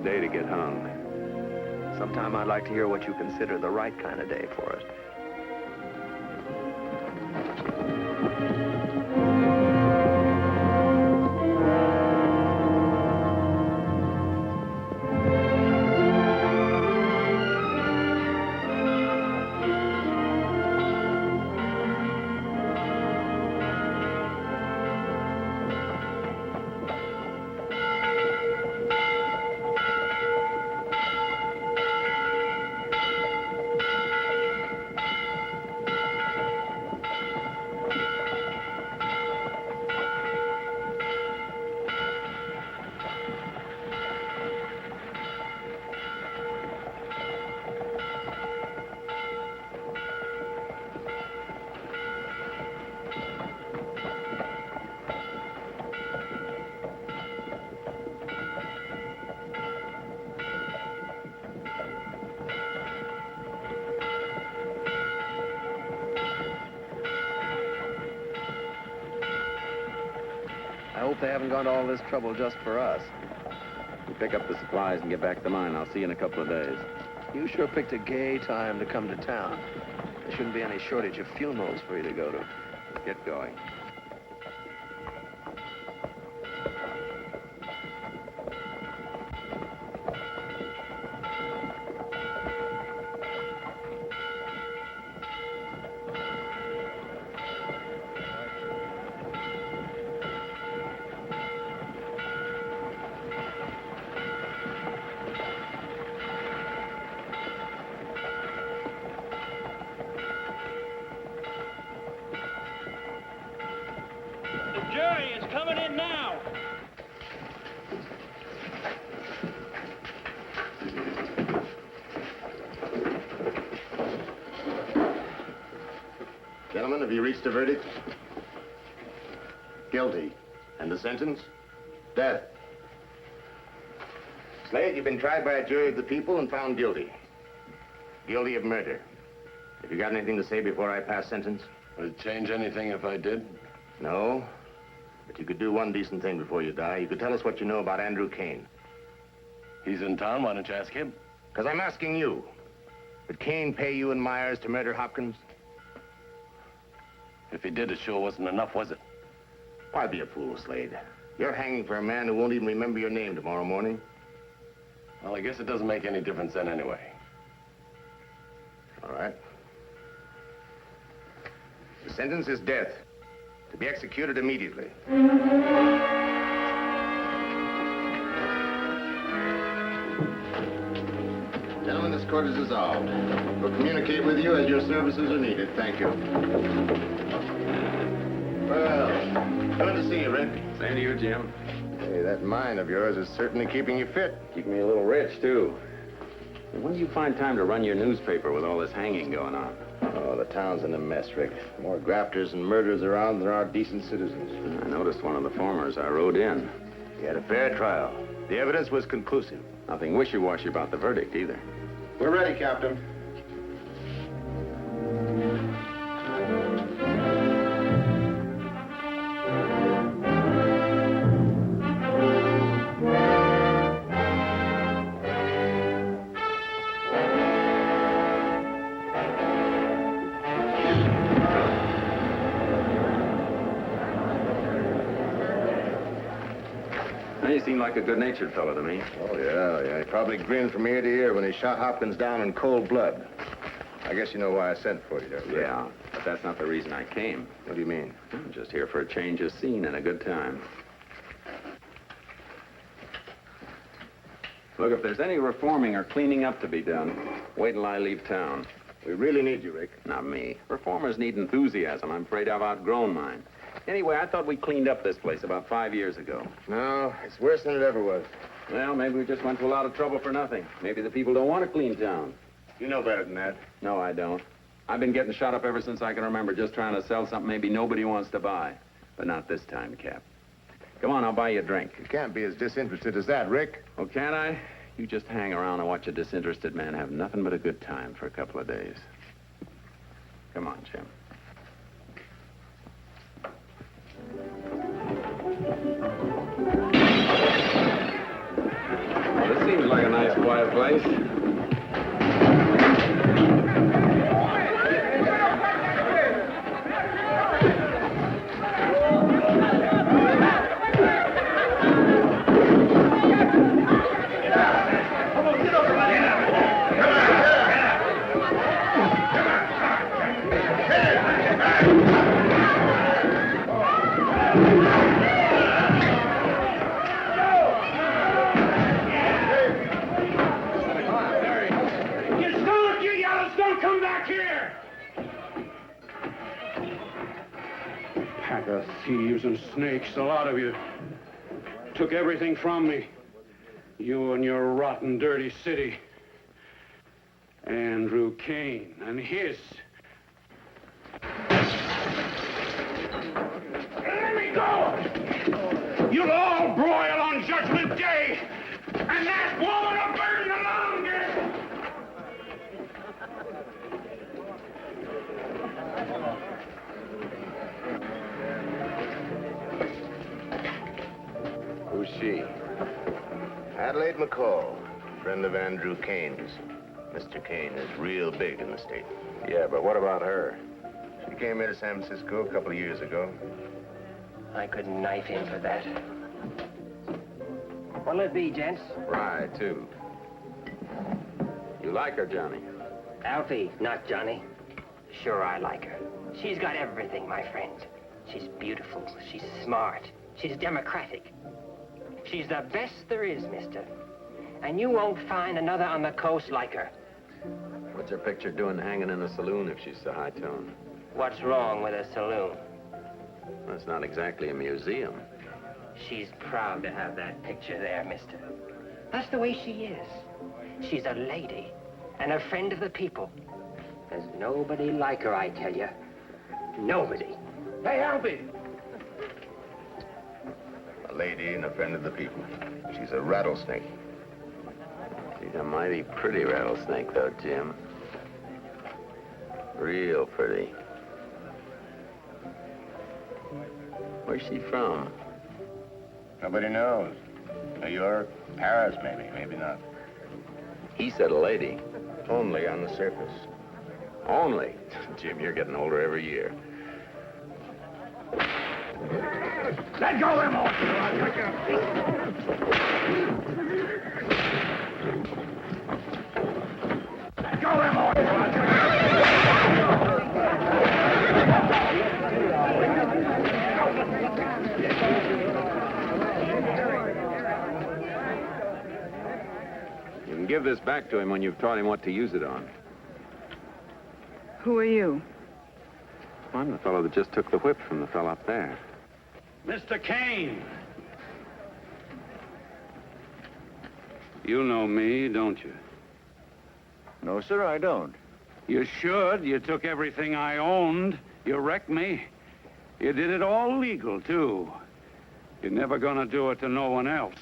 day to get hung. Sometime I'd like to hear what you consider the right kind of day for it. I hope they haven't gone to all this trouble just for us. You pick up the supplies and get back to mine. I'll see you in a couple of days. You sure picked a gay time to come to town. There shouldn't be any shortage of funerals for you to go to. Get going. Gentlemen, have you reached a verdict? Guilty. And the sentence? Death. Slade, you've been tried by a jury of the people and found guilty. Guilty of murder. Have you got anything to say before I pass sentence? Would it change anything if I did? No. But you could do one decent thing before you die. You could tell us what you know about Andrew Kane. He's in town. Why don't you ask him? Because I'm asking you. Did Kane pay you and Myers to murder Hopkins? If he did, it sure wasn't enough, was it? Why be a fool, Slade? You're hanging for a man who won't even remember your name tomorrow morning. Well, I guess it doesn't make any difference then anyway. All right. The sentence is death, to be executed immediately. Gentlemen, this court is dissolved. We'll communicate with you as your services are needed. Thank you. Well, good to see you, Rick. Same to you, Jim. Hey, that mind of yours is certainly keeping you fit. Keep me a little rich, too. When do you find time to run your newspaper with all this hanging going on? Oh, the town's in a mess, Rick. More grafters and murderers around than there are decent citizens. I noticed one of the formers I rode in. He had a fair trial. The evidence was conclusive. Nothing wishy-washy about the verdict, either. We're ready, Captain. You seem like a good-natured fellow to me. Oh, yeah. He probably grinned from ear to ear when he shot Hopkins down in cold blood. I guess you know why I sent for you, don't you? Yeah, but that's not the reason I came. What do you mean? I'm just here for a change of scene and a good time. Look, if there's any reforming or cleaning up to be done, wait till I leave town. We really need you, Rick. Not me. Reformers need enthusiasm. I'm afraid I've outgrown mine. Anyway, I thought we cleaned up this place about 5 years ago. No, it's worse than it ever was. Well, maybe we just went to a lot of trouble for nothing. Maybe the people don't want a clean town. You know better than that. No, I don't. I've been getting shot up ever since I can remember, just trying to sell something maybe nobody wants to buy. But not this time, Cap. Come on, I'll buy you a drink. You can't be as disinterested as that, Rick. Oh, can't I? You just hang around and watch a disinterested man have nothing but a good time for a couple of days. Come on, Jim. Well, this seems like Pack of thieves and snakes, a lot of you. Took everything from me. You and your rotten, dirty city. Andrew Kane and his. Let me go! You'll all broil on Judgment Day, and that woman will burn the longest! Who's she? Adelaide McCall, friend of Andrew Kane's. Mr. Kane is real big in the state. Yeah, but what about her? She came here to San Francisco a couple of years ago. I could knife him for that. What'll it be, gents? Rye, too. You like her, Johnny? Alfie, not Johnny. Sure, I like her. She's got everything, my friend. She's beautiful. She's smart. She's democratic. She's the best there is, mister. And you won't find another on the coast like her. What's her picture doing hanging in a saloon if she's so high-toned? What's wrong with a saloon? Well, it's not exactly a museum. She's proud to have that picture there, mister. That's the way she is. She's a lady and a friend of the people. There's nobody like her, I tell you. Nobody. Hey, Alfie! A lady and a friend of the people. She's a rattlesnake. She's a mighty pretty rattlesnake, though, Jim. Real pretty. Where's she from? Nobody knows. New York, Paris, maybe not. He said a lady. Only on the surface. Only? Jim, you're getting older every year. Let go of him! Let go of him! You can give this back to him when you've taught him what to use it on. Who are you? I'm the fellow that just took the whip from the fellow up there. Mr. Kane! You know me, don't you? No, sir, I don't. You should. You took everything I owned. You wrecked me. You did it all legal, too. You're never gonna do it to no one else.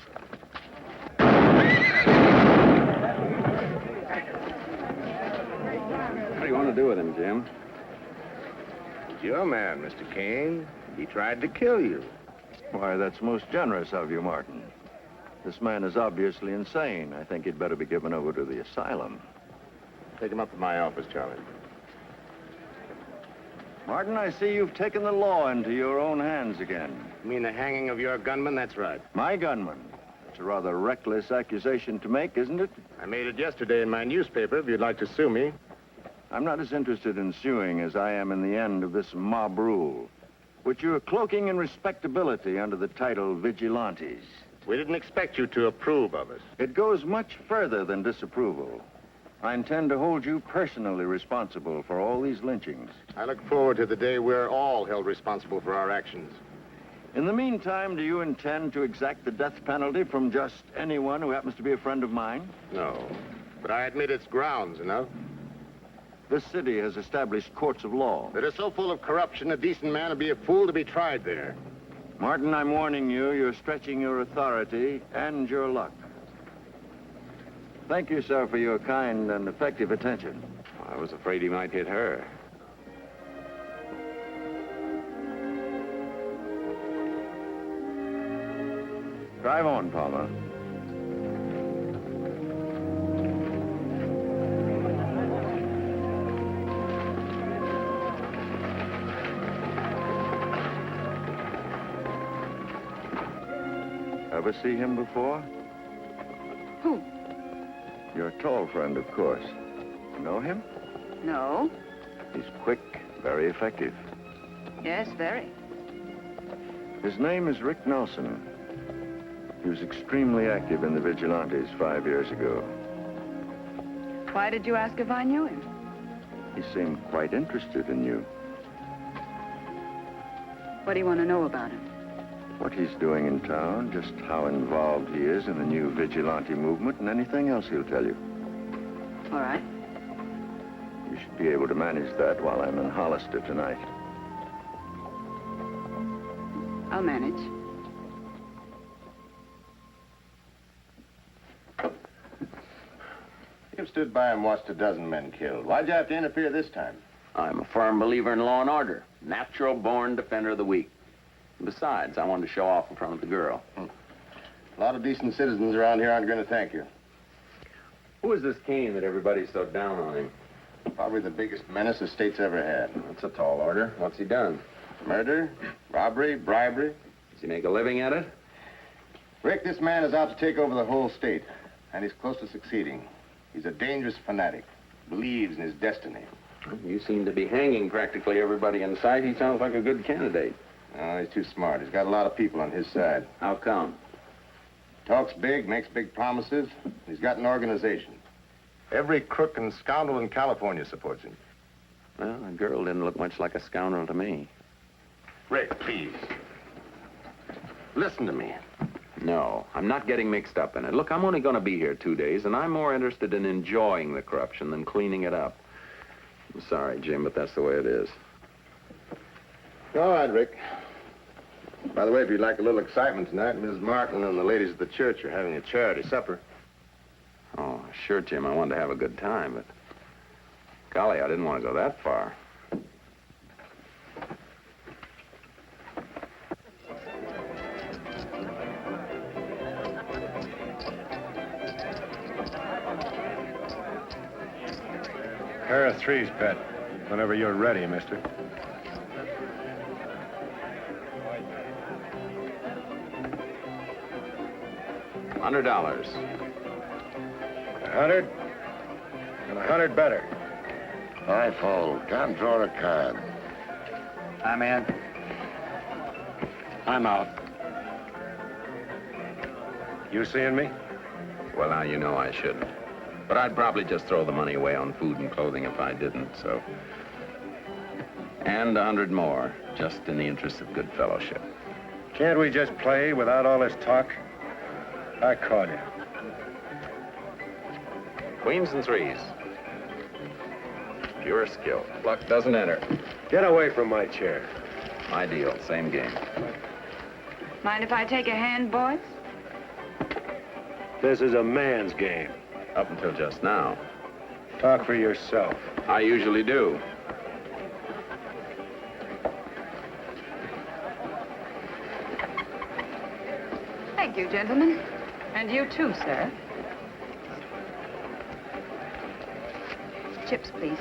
What do you want to do with him, Jim? It's your man, Mr. Kane. He tried to kill you. Why, that's most generous of you, Martin. This man is obviously insane. I think he'd better be given over to the asylum. Take him up to my office, Charlie. Martin, I see you've taken the law into your own hands again. You mean the hanging of your gunman? That's right. My gunman. It's a rather reckless accusation to make, isn't it? I made it yesterday in my newspaper, if you'd like to sue me. I'm not as interested in suing as I am in the end of this mob rule, which you're cloaking in respectability under the title vigilantes. We didn't expect you to approve of us. It goes much further than disapproval. I intend to hold you personally responsible for all these lynchings. I look forward to the day we're all held responsible for our actions. In the meantime, do you intend to exact the death penalty from just anyone who happens to be a friend of mine? No, but I admit it's grounds enough. This city has established courts of law. That are so full of corruption, a decent man would be a fool to be tried there. Martin, I'm warning you, you're stretching your authority and your luck. Thank you, sir, for your kind and effective attention. I was afraid he might hit her. Drive on, Palmer. Ever see him before? Who? Your tall friend, of course. Know him? No. He's quick, very effective. Yes, very. His name is Rick Nelson. He was extremely active in the Vigilantes 5 years ago. Why did you ask if I knew him? He seemed quite interested in you. What do you want to know about him? What he's doing in town, just how involved he is in the new vigilante movement, and anything else he'll tell you. All right. You should be able to manage that while I'm in Hollister tonight. I'll manage. You've stood by and watched a dozen men killed. Why'd you have to interfere this time? I'm a firm believer in law and order. Natural-born defender of the weak. Besides, I wanted to show off in front of the girl. A lot of decent citizens around here aren't going to thank you. Who is this Kane that everybody's so down on him? Probably the biggest menace the state's ever had. That's a tall order. What's he done? Murder, robbery, bribery. Does he make a living at it? Rick, this man is out to take over the whole state, and he's close to succeeding. He's a dangerous fanatic, believes in his destiny. You seem to be hanging practically everybody in sight. He sounds like a good candidate. No, he's too smart. He's got a lot of people on his side. How come? Talks big, makes big promises. He's got an organization. Every crook and scoundrel in California supports him. Well, the girl didn't look much like a scoundrel to me. Rick, please. Listen to me. No, I'm not getting mixed up in it. Look, I'm only going to be here 2 days, and I'm more interested in enjoying the corruption than cleaning it up. I'm sorry, Jim, but that's the way it is. All right, Rick. By the way, if you'd like a little excitement tonight, Ms. Martin and the ladies at the church are having a charity supper. Oh, sure, Jim, I wanted to have a good time, but... golly, I didn't want to go that far. Pair of threes, Pet. Whenever you're ready, mister. $100. 100? And 100 better. I fold. Can't draw a card. I'm in. I'm out. You seeing me? Well, now you know I shouldn't. But I'd probably just throw the money away on food and clothing if I didn't, so... And 100 more, just in the interest of good fellowship. Can't we just play without all this talk? I call you. Queens and threes. Pure skill. Luck doesn't enter. Get away from my chair. My deal, same game. Mind if I take a hand, boys? This is a man's game. Up until just now. Talk for yourself. I usually do. Thank you, gentlemen. And you too, sir. Chips, please.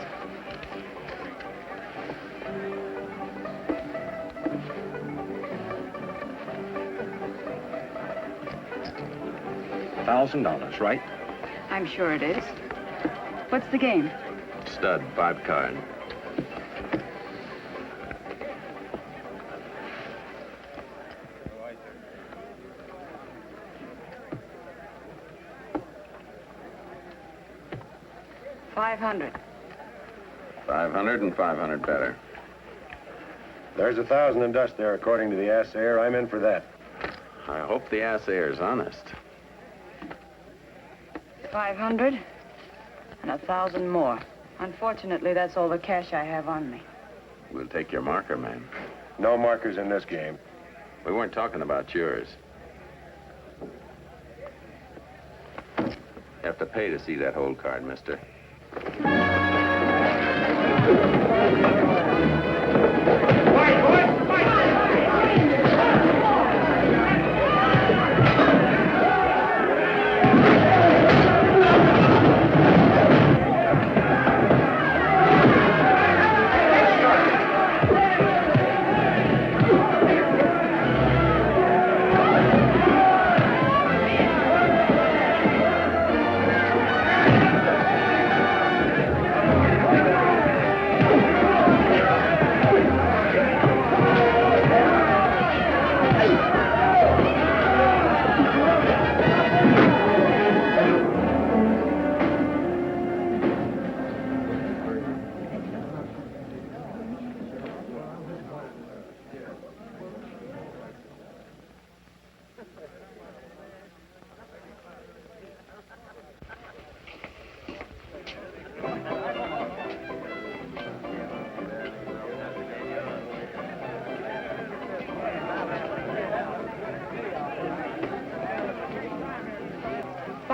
$1,000, right? I'm sure it is. What's the game? Stud, 5 card. $500. 500 and 500 better. There's 1,000 in dust there, according to the assayer. I'm in for that. I hope the assayer's honest. 500 and 1,000 more. Unfortunately, that's all the cash I have on me. We'll take your marker, man. No markers in this game. We weren't talking about yours. You have to pay to see that hold card, mister.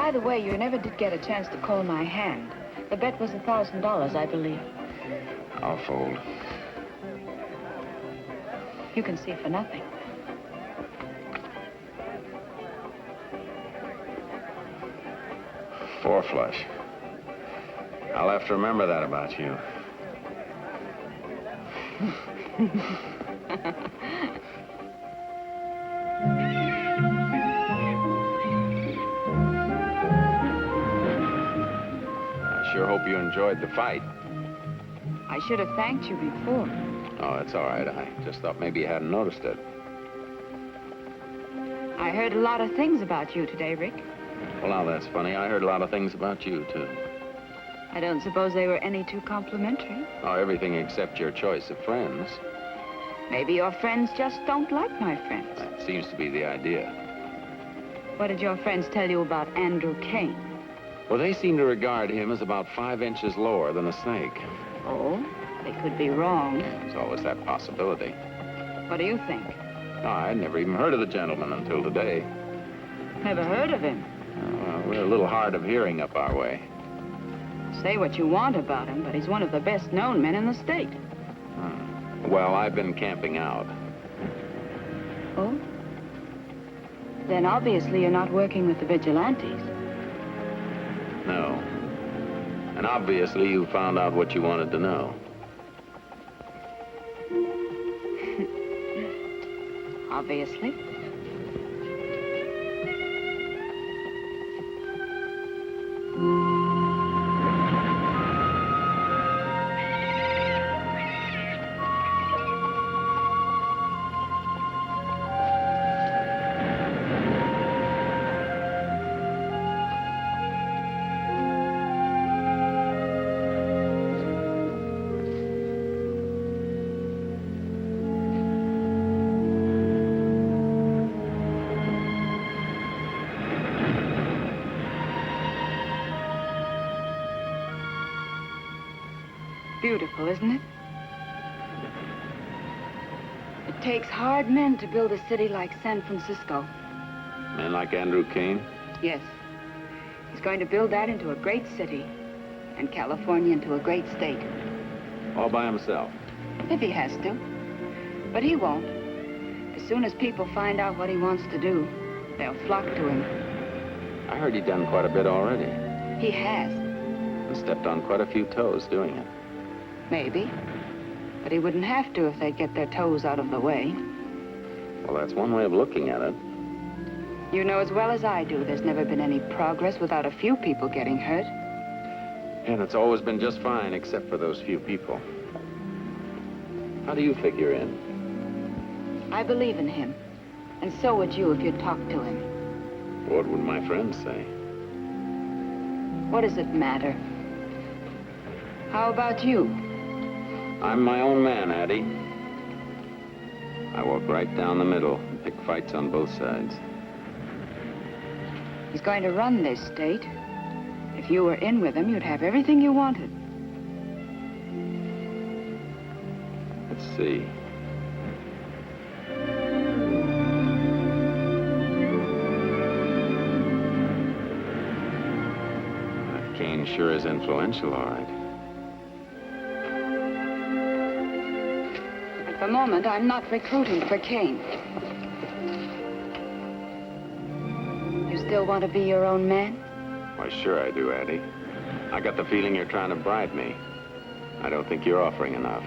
By the way, you never did get a chance to call my hand. The bet was $1,000, I believe. I'll fold. You can see for nothing. Four flush. I'll have to remember that about you. I sure hope you enjoyed the fight. I should have thanked you before. Oh, it's all right. I just thought maybe you hadn't noticed it. I heard a lot of things about you today, Rick. Well, now that's funny. I heard a lot of things about you, too. I don't suppose they were any too complimentary. Oh, everything except your choice of friends. Maybe your friends just don't like my friends. That seems to be the idea. What did your friends tell you about Andrew Kane? Well, they seem to regard him as about 5 inches lower than a snake. Oh, they could be wrong. There's always that possibility. What do you think? No, I'd never even heard of the gentleman until today. Never heard of him. Well, we're a little hard of hearing up our way. Say what you want about him, but he's one of the best-known men in the state. Well, I've been camping out. Oh? Then obviously you're not working with the vigilantes. No. And obviously you found out what you wanted to know. Obviously. Beautiful, isn't it? It takes hard men to build a city like San Francisco. Men like Andrew Kane? Yes. He's going to build that into a great city, and California into a great state. All by himself. If he has to. But he won't. As soon as people find out what he wants to do, they'll flock to him. I heard he'd done quite a bit already. He has. And stepped on quite a few toes doing it. Maybe. But he wouldn't have to if they'd get their toes out of the way. Well, that's one way of looking at it. You know as well as I do, there's never been any progress without a few people getting hurt. And it's always been just fine, except for those few people. How do you figure in? I believe in him. And so would you if you'd talk to him. What would my friends say? What does it matter? How about you? I'm my own man, Addie. I walk right down the middle and pick fights on both sides. He's going to run this state. If you were in with him, you'd have everything you wanted. Let's see. That Kane sure is influential, all right. At the moment, I'm not recruiting for Kane. You still want to be your own man? Why, sure I do, Addie. I got the feeling you're trying to bribe me. I don't think you're offering enough.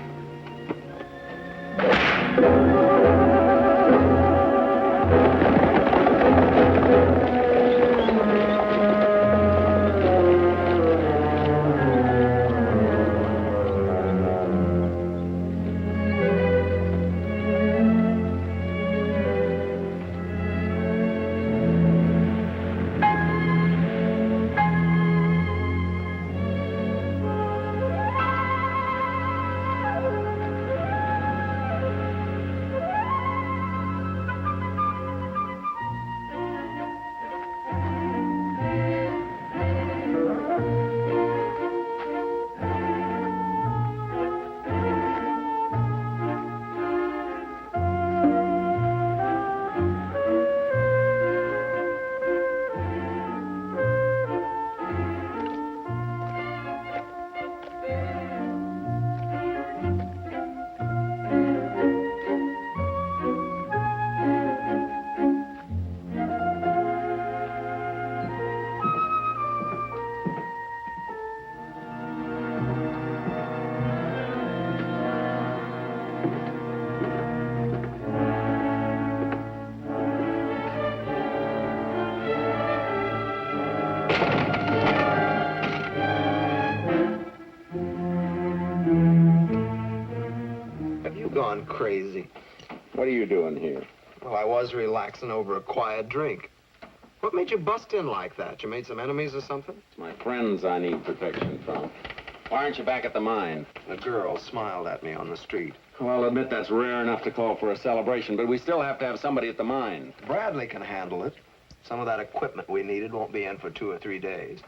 crazy. What are you doing here? Well, I was relaxing over a quiet drink. What made you bust in like that? You made some enemies or something? It's my friends I need protection from. Why aren't you back at the mine? A girl smiled at me on the street. Well, I'll admit that's rare enough to call for a celebration, but we still have to have somebody at the mine. Bradley can handle it. Some of that equipment we needed won't be in for 2 or 3 days.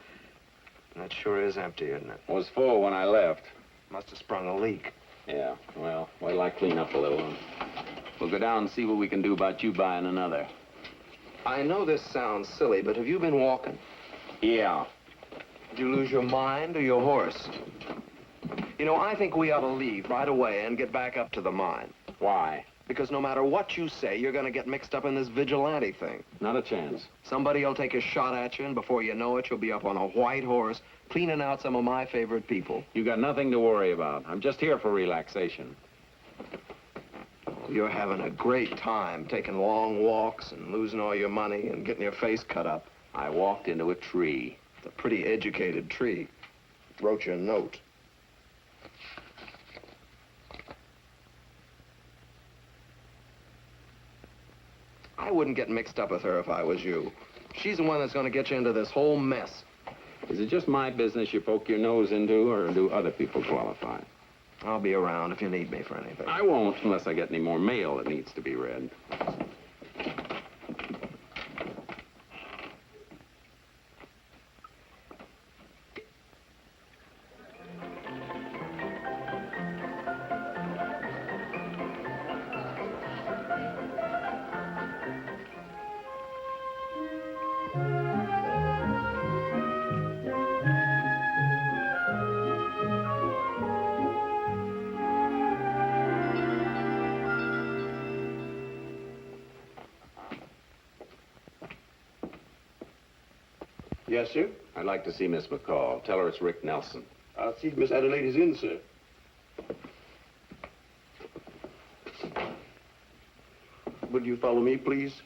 That sure is empty, isn't it? It was full when I left. Must have sprung a leak. Yeah, well, wait till I clean up a little. We'll go down and see what we can do about you buying another. I know this sounds silly, but have you been walking? Yeah. Did you lose your mind or your horse? You know, I think we ought to leave right away and get back up to the mine. Why? Because no matter what you say, you're going to get mixed up in this vigilante thing. Not a chance. Somebody will take a shot at you, and before you know it, you'll be up on a white horse, cleaning out some of my favorite people. You got nothing to worry about. I'm just here for relaxation. You're having a great time, taking long walks and losing all your money and getting your face cut up. I walked into a tree. It's a pretty educated tree. Wrote you a note. I wouldn't get mixed up with her if I was you. She's the one that's going to get you into this whole mess. Is it just my business you poke your nose into, or do other people qualify? I'll be around if you need me for anything. I won't unless I get any more mail that needs to be read. Yes, sir. I'd like to see Miss McCall. Tell her it's Rick Nelson. I'll see if Miss Adelaide is in, sir. Would you follow me, please?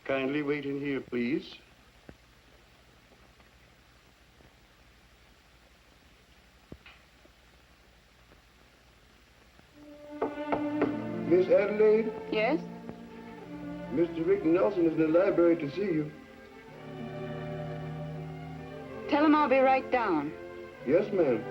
Kindly wait in here, please. Miss Adelaide? Yes? Mr. Rick Nelson is in the library to see you. Tell him I'll be right down. Yes, ma'am.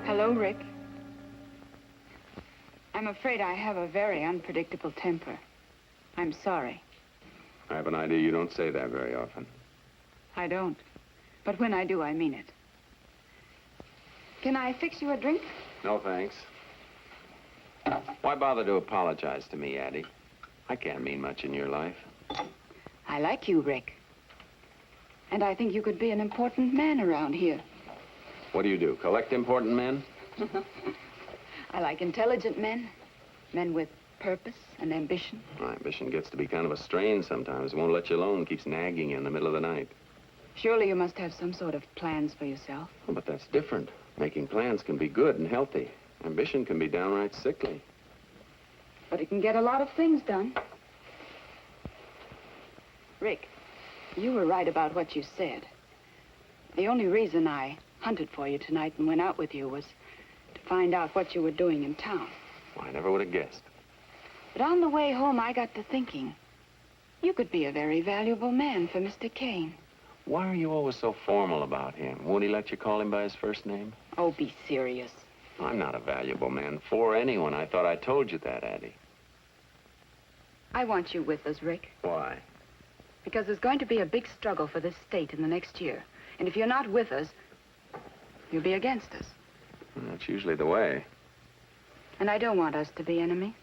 Hello, Rick. I'm afraid I have a very unpredictable temper. I'm sorry. I have an idea you don't say that very often. I don't. But when I do, I mean it. Can I fix you a drink? No, thanks. Why bother to apologize to me, Addie? I can't mean much in your life. I like you, Rick. And I think you could be an important man around here. What do? Collect important men? I like intelligent men. Men with purpose and ambition. My ambition gets to be kind of a strain sometimes. It won't let you alone. Keeps nagging you in the middle of the night. Surely you must have some sort of plans for yourself. Oh, but that's different. Making plans can be good and healthy. Ambition can be downright sickly. But it can get a lot of things done. Rick, you were right about what you said. The only reason I hunted for you tonight and went out with you was to find out what you were doing in town. Well, I never would have guessed. But on the way home, I got to thinking, you could be a very valuable man for Mr. Kane. Why are you always so formal about him? Won't he let you call him by his first name? Oh, be serious. I'm not a valuable man for anyone. I thought I told you that, Addie. I want you with us, Rick, Why? because there's going to be a big struggle for this state in the next year. And if you're not with us, you'll be against us. Well, that's usually the way. And I don't want us to be enemies.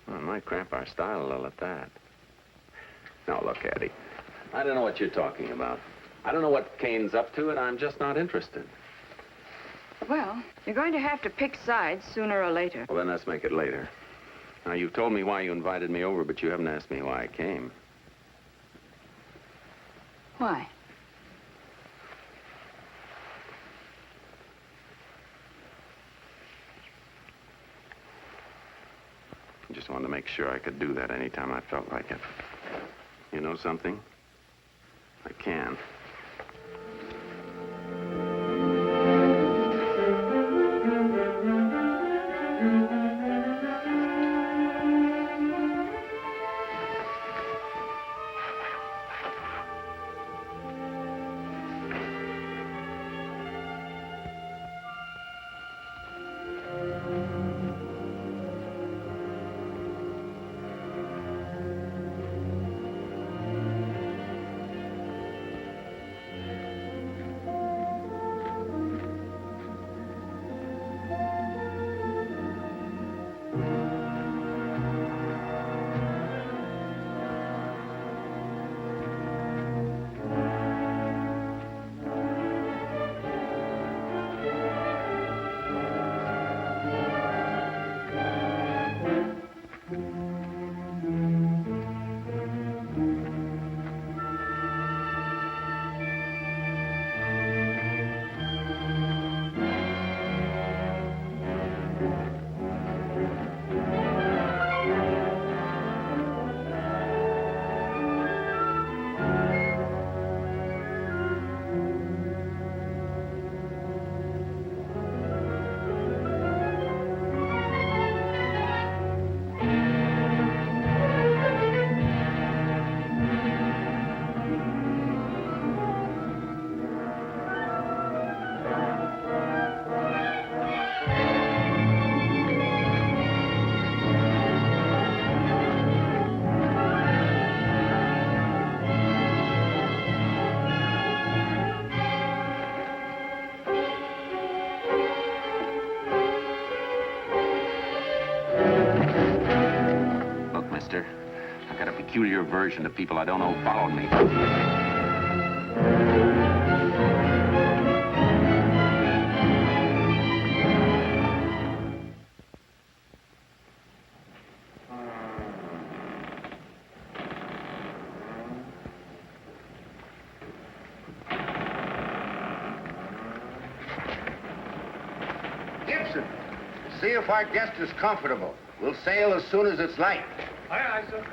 Well, it might cramp our style a little at that. Now, look, Addie, I don't know what you're talking about. I don't know what Kane's up to, and I'm just not interested. Well, you're going to have to pick sides sooner or later. Well, then let's make it later. Now, you've told me why you invited me over, but you haven't asked me why I came. Why? I just wanted to make sure I could do that anytime I felt like it. You know something? I can. Look, mister, I've got a peculiar aversion to people I don't know following me. Gibson, see if our guest is comfortable. We'll sail as soon as it's light. Aye, aye, sir.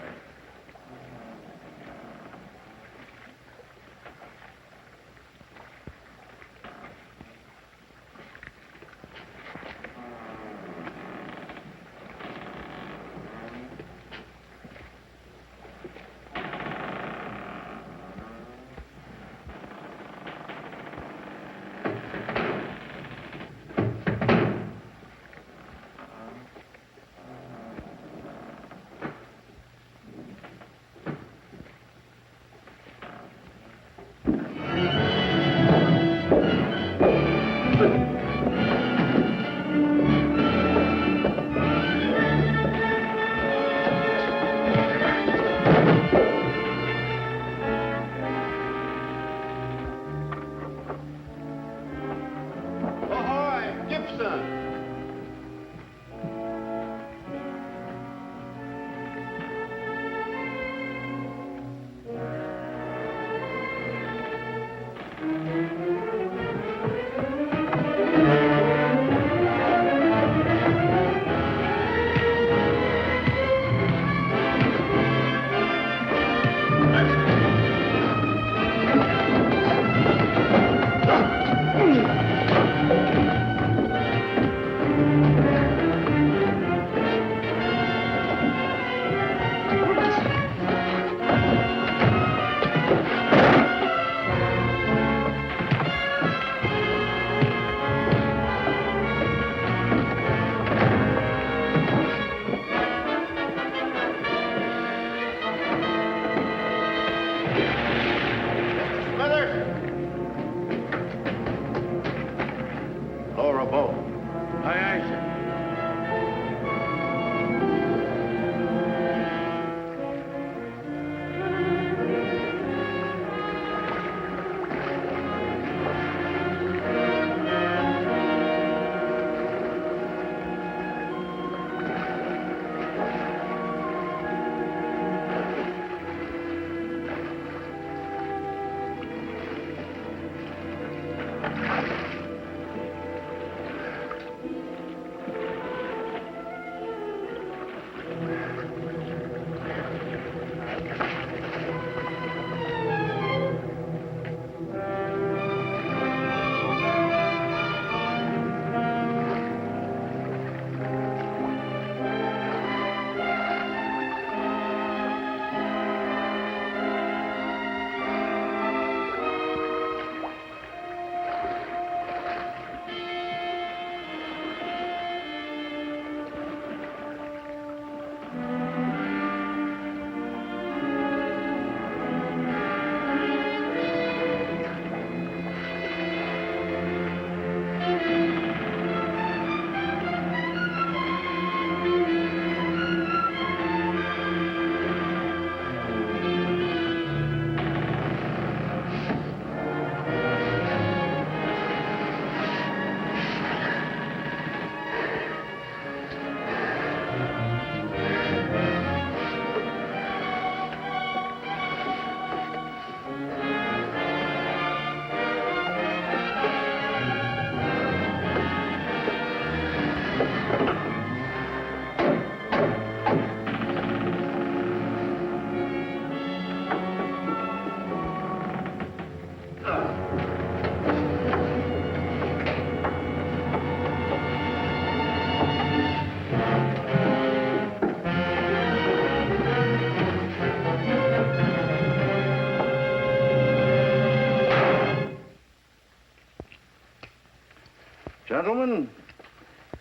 Gentlemen,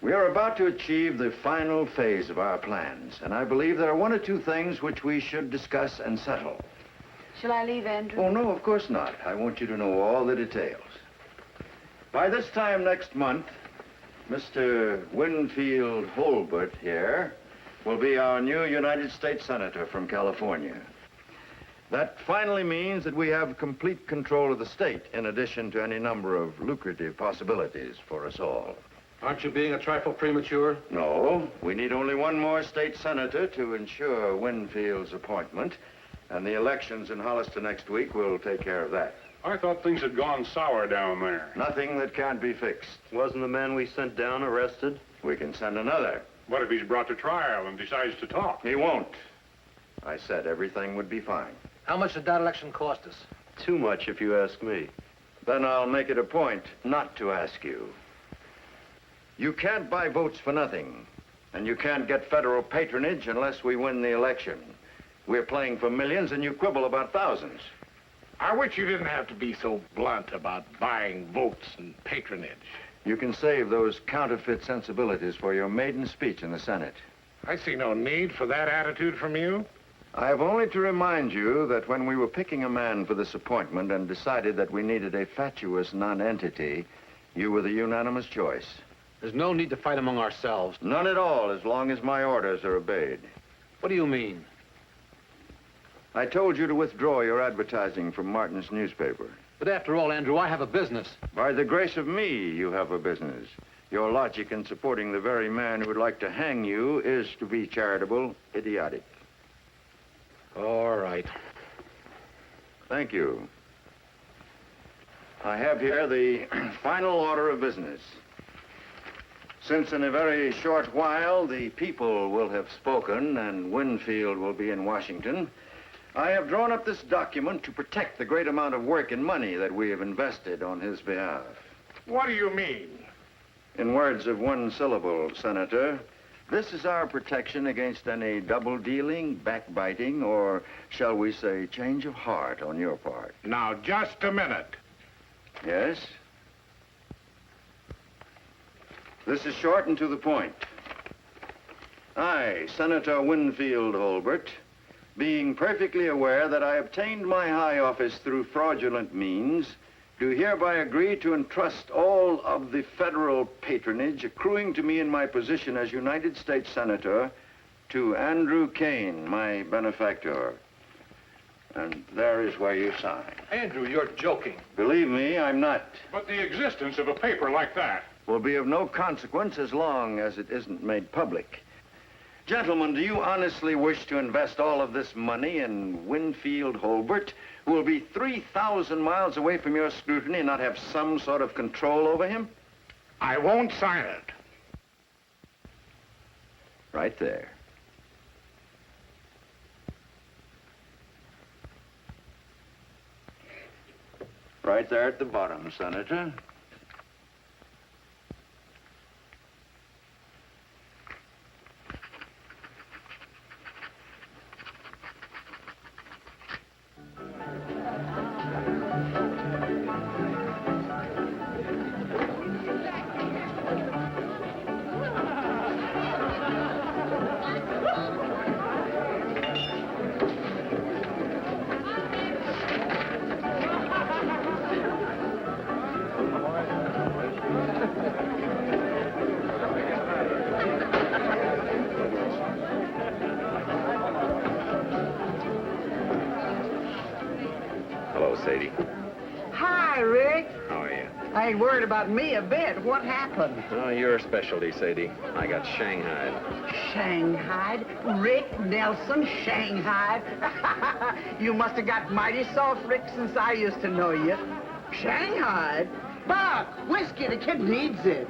we are about to achieve the final phase of our plans, and I believe there are one or two things which we should discuss and settle. Shall I leave, Andrew? Oh, no, of course not. I want you to know all the details. By this time next month, Mr. Winfield Holbert here will be our new United States Senator from California. That finally means that we have complete control of the state, in addition to any number of lucrative possibilities for us all. Aren't you being a trifle premature? No, we need only one more state senator to ensure Winfield's appointment, and the elections in Hollister next week will take care of that. I thought things had gone sour down there. Nothing that can't be fixed. Wasn't the man we sent down arrested? We can send another. What if he's brought to trial and decides to talk? He won't. I said everything would be fine. How much did that election cost us? Too much, if you ask me. Then I'll make it a point not to ask you. You can't buy votes for nothing, and you can't get federal patronage unless we win the election. We're playing for millions, and you quibble about thousands. I wish you didn't have to be so blunt about buying votes and patronage. You can save those counterfeit sensibilities for your maiden speech in the Senate. I see no need for that attitude from you. I have only to remind you that when we were picking a man for this appointment and decided that we needed a fatuous nonentity, you were the unanimous choice. There's no need to fight among ourselves. None at all, as long as my orders are obeyed. What do you mean? I told you to withdraw your advertising from Martin's newspaper. But after all, Andrew, I have a business. By the grace of me, you have a business. Your logic in supporting the very man who would like to hang you is, to be charitable, idiotic. All right. Thank you. I have here the final order of business. Since in a very short while the people will have spoken and Winfield will be in Washington, I have drawn up this document to protect the great amount of work and money that we have invested on his behalf. What do you mean? In words of one syllable, Senator, this is our protection against any double-dealing, backbiting, or, shall we say, change of heart on your part. Now, just a minute. Yes? This is short and to the point. I, Senator Winfield Holbert, being perfectly aware that I obtained my high office through fraudulent means, do hereby agree to entrust all of the federal patronage accruing to me in my position as United States Senator to Andrew Kane, my benefactor. And there is where you sign. Andrew, you're joking. Believe me, I'm not. But the existence of a paper like that. Will be of no consequence as long as it isn't made public. Gentlemen, do you honestly wish to invest all of this money in Winfield Holbert, who will be 3,000 miles away from your scrutiny and not have some sort of control over him? I won't sign it. Right there. Right there at the bottom, Senator. Hello, Sadie. Hi, Rick. How are you? I ain't worried about me a bit. What happened? Oh, your specialty, Sadie. I got shanghaied. Shanghaied? Rick Nelson, Shanghaied? You must have got mighty soft, Rick, since I used to know you. Shanghaied? Buck, whiskey, the kid needs it.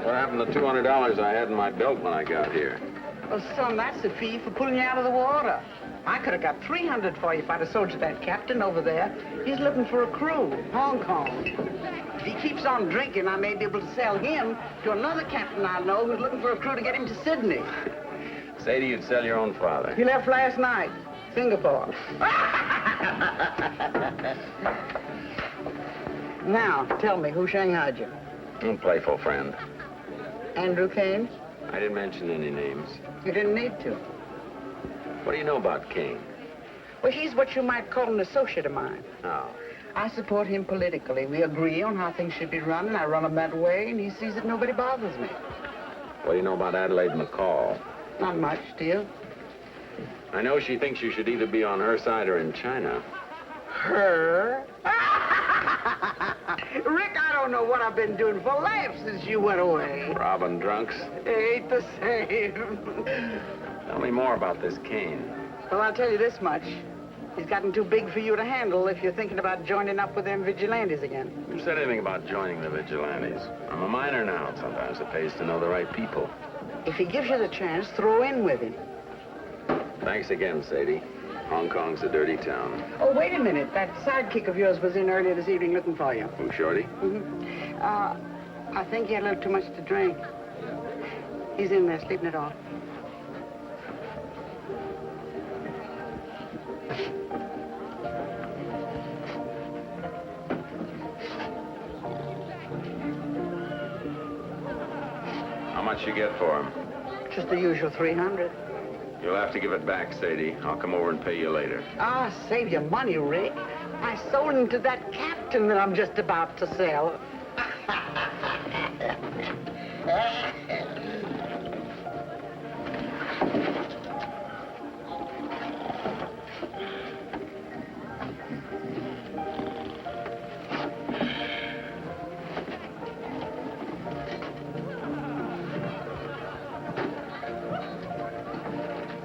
What happened to $200 I had in my belt when I got here? Well, son, that's the fee for pulling you out of the water. I could have got 300 for you if I'd have sold you that captain over there. He's looking for a crew, Hong Kong. If he keeps on drinking, I may be able to sell him to another captain I know who's looking for a crew to get him to Sydney. Sadie, you'd sell your own father. He left last night, Singapore. Now, tell me, who shanghaied you? A playful friend. Andrew Kane? I didn't mention any names. You didn't need to. What do you know about Kane? Well, he's what you might call an associate of mine. Oh. I support him politically. We agree on how things should be run, and I run them that way, and he sees that nobody bothers me. What do you know about Adelaide McCall? Not much, do you? I know she thinks you should either be on her side or in China. Her? Rick, I don't know what I've been doing for laughs since you went away. Robbing drunks? Ain't the same. Tell me more about this Kane. Well, I'll tell you this much. He's gotten too big for you to handle if you're thinking about joining up with them vigilantes again. Who said anything about joining the vigilantes? I'm a miner now. Sometimes it pays to know the right people. If he gives you the chance, throw in with him. Thanks again, Sadie. Hong Kong's a dirty town. Oh, wait a minute. That sidekick of yours was in earlier this evening looking for you. Who, Shorty? I think he had a little too much to drink. He's in there sleeping it off. How much you get for him? Just the usual 300. You'll have to give it back, Sadie. I'll come over and pay you later. Ah, save your money, Rick. I sold him to that captain that I'm just about to sell.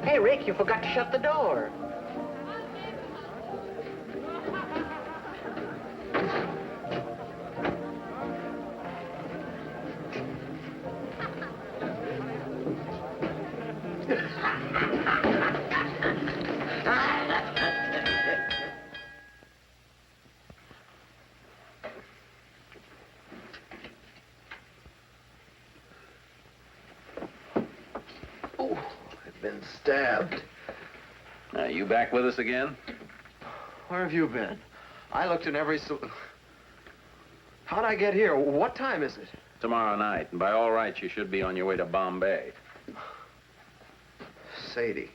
Hey, Rick, you forgot to shut the door. Been stabbed. You back with us again? Where have you been? I looked in every... How'd I get here? What time is it? Tomorrow night, and by all rights, you should be on your way to Bombay. Sadie.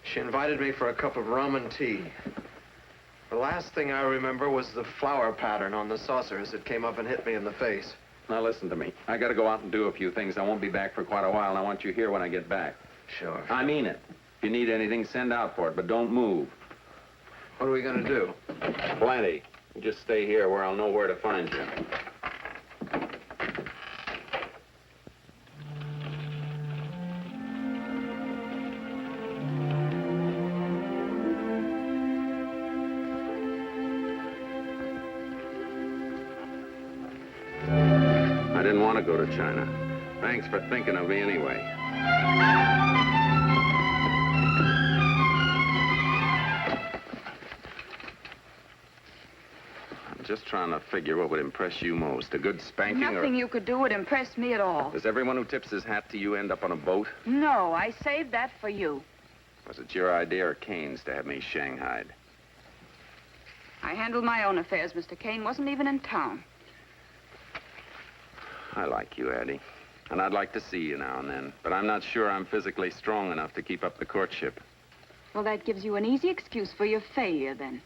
She invited me for a cup of rum and tea. The last thing I remember was the flower pattern on the saucer as it came up and hit me in the face. Now, listen to me. I gotta go out and do a few things. I won't be back for quite a while, and I want you here when I get back. Sure. I mean it. If you need anything, send out for it, but don't move. What are we gonna do? Plenty. You just stay here where I'll know where to find you. I didn't want to go to China. Thanks for thinking of me anyway. I'm just trying to figure what would impress you most. A good spanking or... Nothing you could do would impress me at all. Does everyone who tips his hat to you end up on a boat? No, I saved that for you. Was it your idea or Kane's to have me shanghaied? I handled my own affairs. Mr. Kane wasn't even in town. I like you, Addie. And I'd like to see you now and then. But I'm not sure I'm physically strong enough to keep up the courtship. Well, that gives you an easy excuse for your failure, then.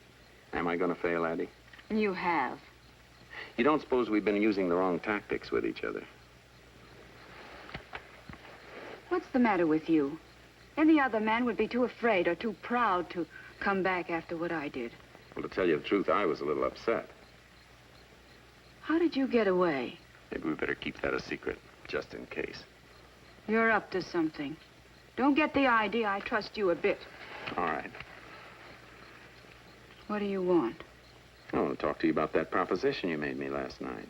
Am I going to fail, Addie? You have. You don't suppose we've been using the wrong tactics with each other? What's the matter with you? Any other man would be too afraid or too proud to come back after what I did. Well, to tell you the truth, I was a little upset. How did you get away? Maybe we better keep that a secret, just in case. You're up to something. Don't get the idea I trust you a bit. All right. What do you want? I want to talk to you about that proposition you made me last night.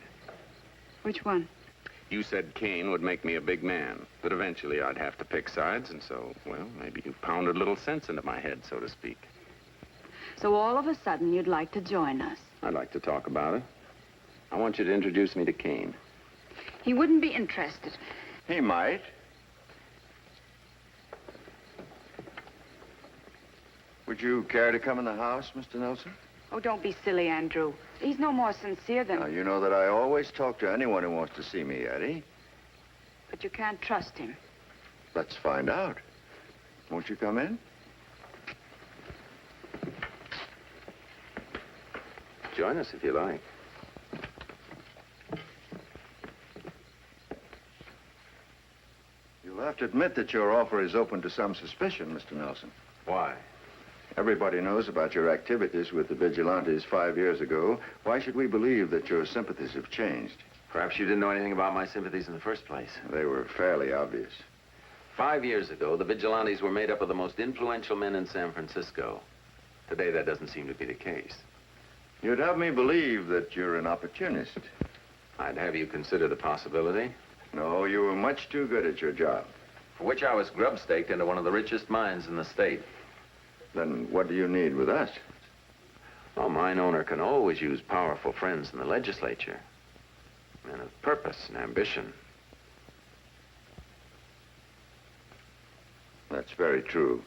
Which one? You said Kane would make me a big man, that eventually I'd have to pick sides, and so, well, maybe you pounded a little sense into my head, so to speak. So all of a sudden, you'd like to join us. I'd like to talk about it. I want you to introduce me to Kane. He wouldn't be interested. He might. Would you care to come in the house, Mr. Nelson? Oh, don't be silly, Andrew. He's no more sincere than... Now, you know that I always talk to anyone who wants to see me, Eddie. But you can't trust him. Let's find out. Won't you come in? Join us if you like. You'll have to admit that your offer is open to some suspicion, Mr. Nelson. Why? Everybody knows about your activities with the vigilantes 5 years ago. Why should we believe that your sympathies have changed? Perhaps you didn't know anything about my sympathies in the first place. They were fairly obvious. 5 years ago, the vigilantes were made up of the most influential men in San Francisco. Today, that doesn't seem to be the case. You'd have me believe that you're an opportunist. I'd have you consider the possibility. No, you were much too good at your job. For which I was grub-staked into one of the richest mines in the state. Then what do you need with us? Well, mine owner can always use powerful friends in the legislature. Men of purpose and ambition. That's very true.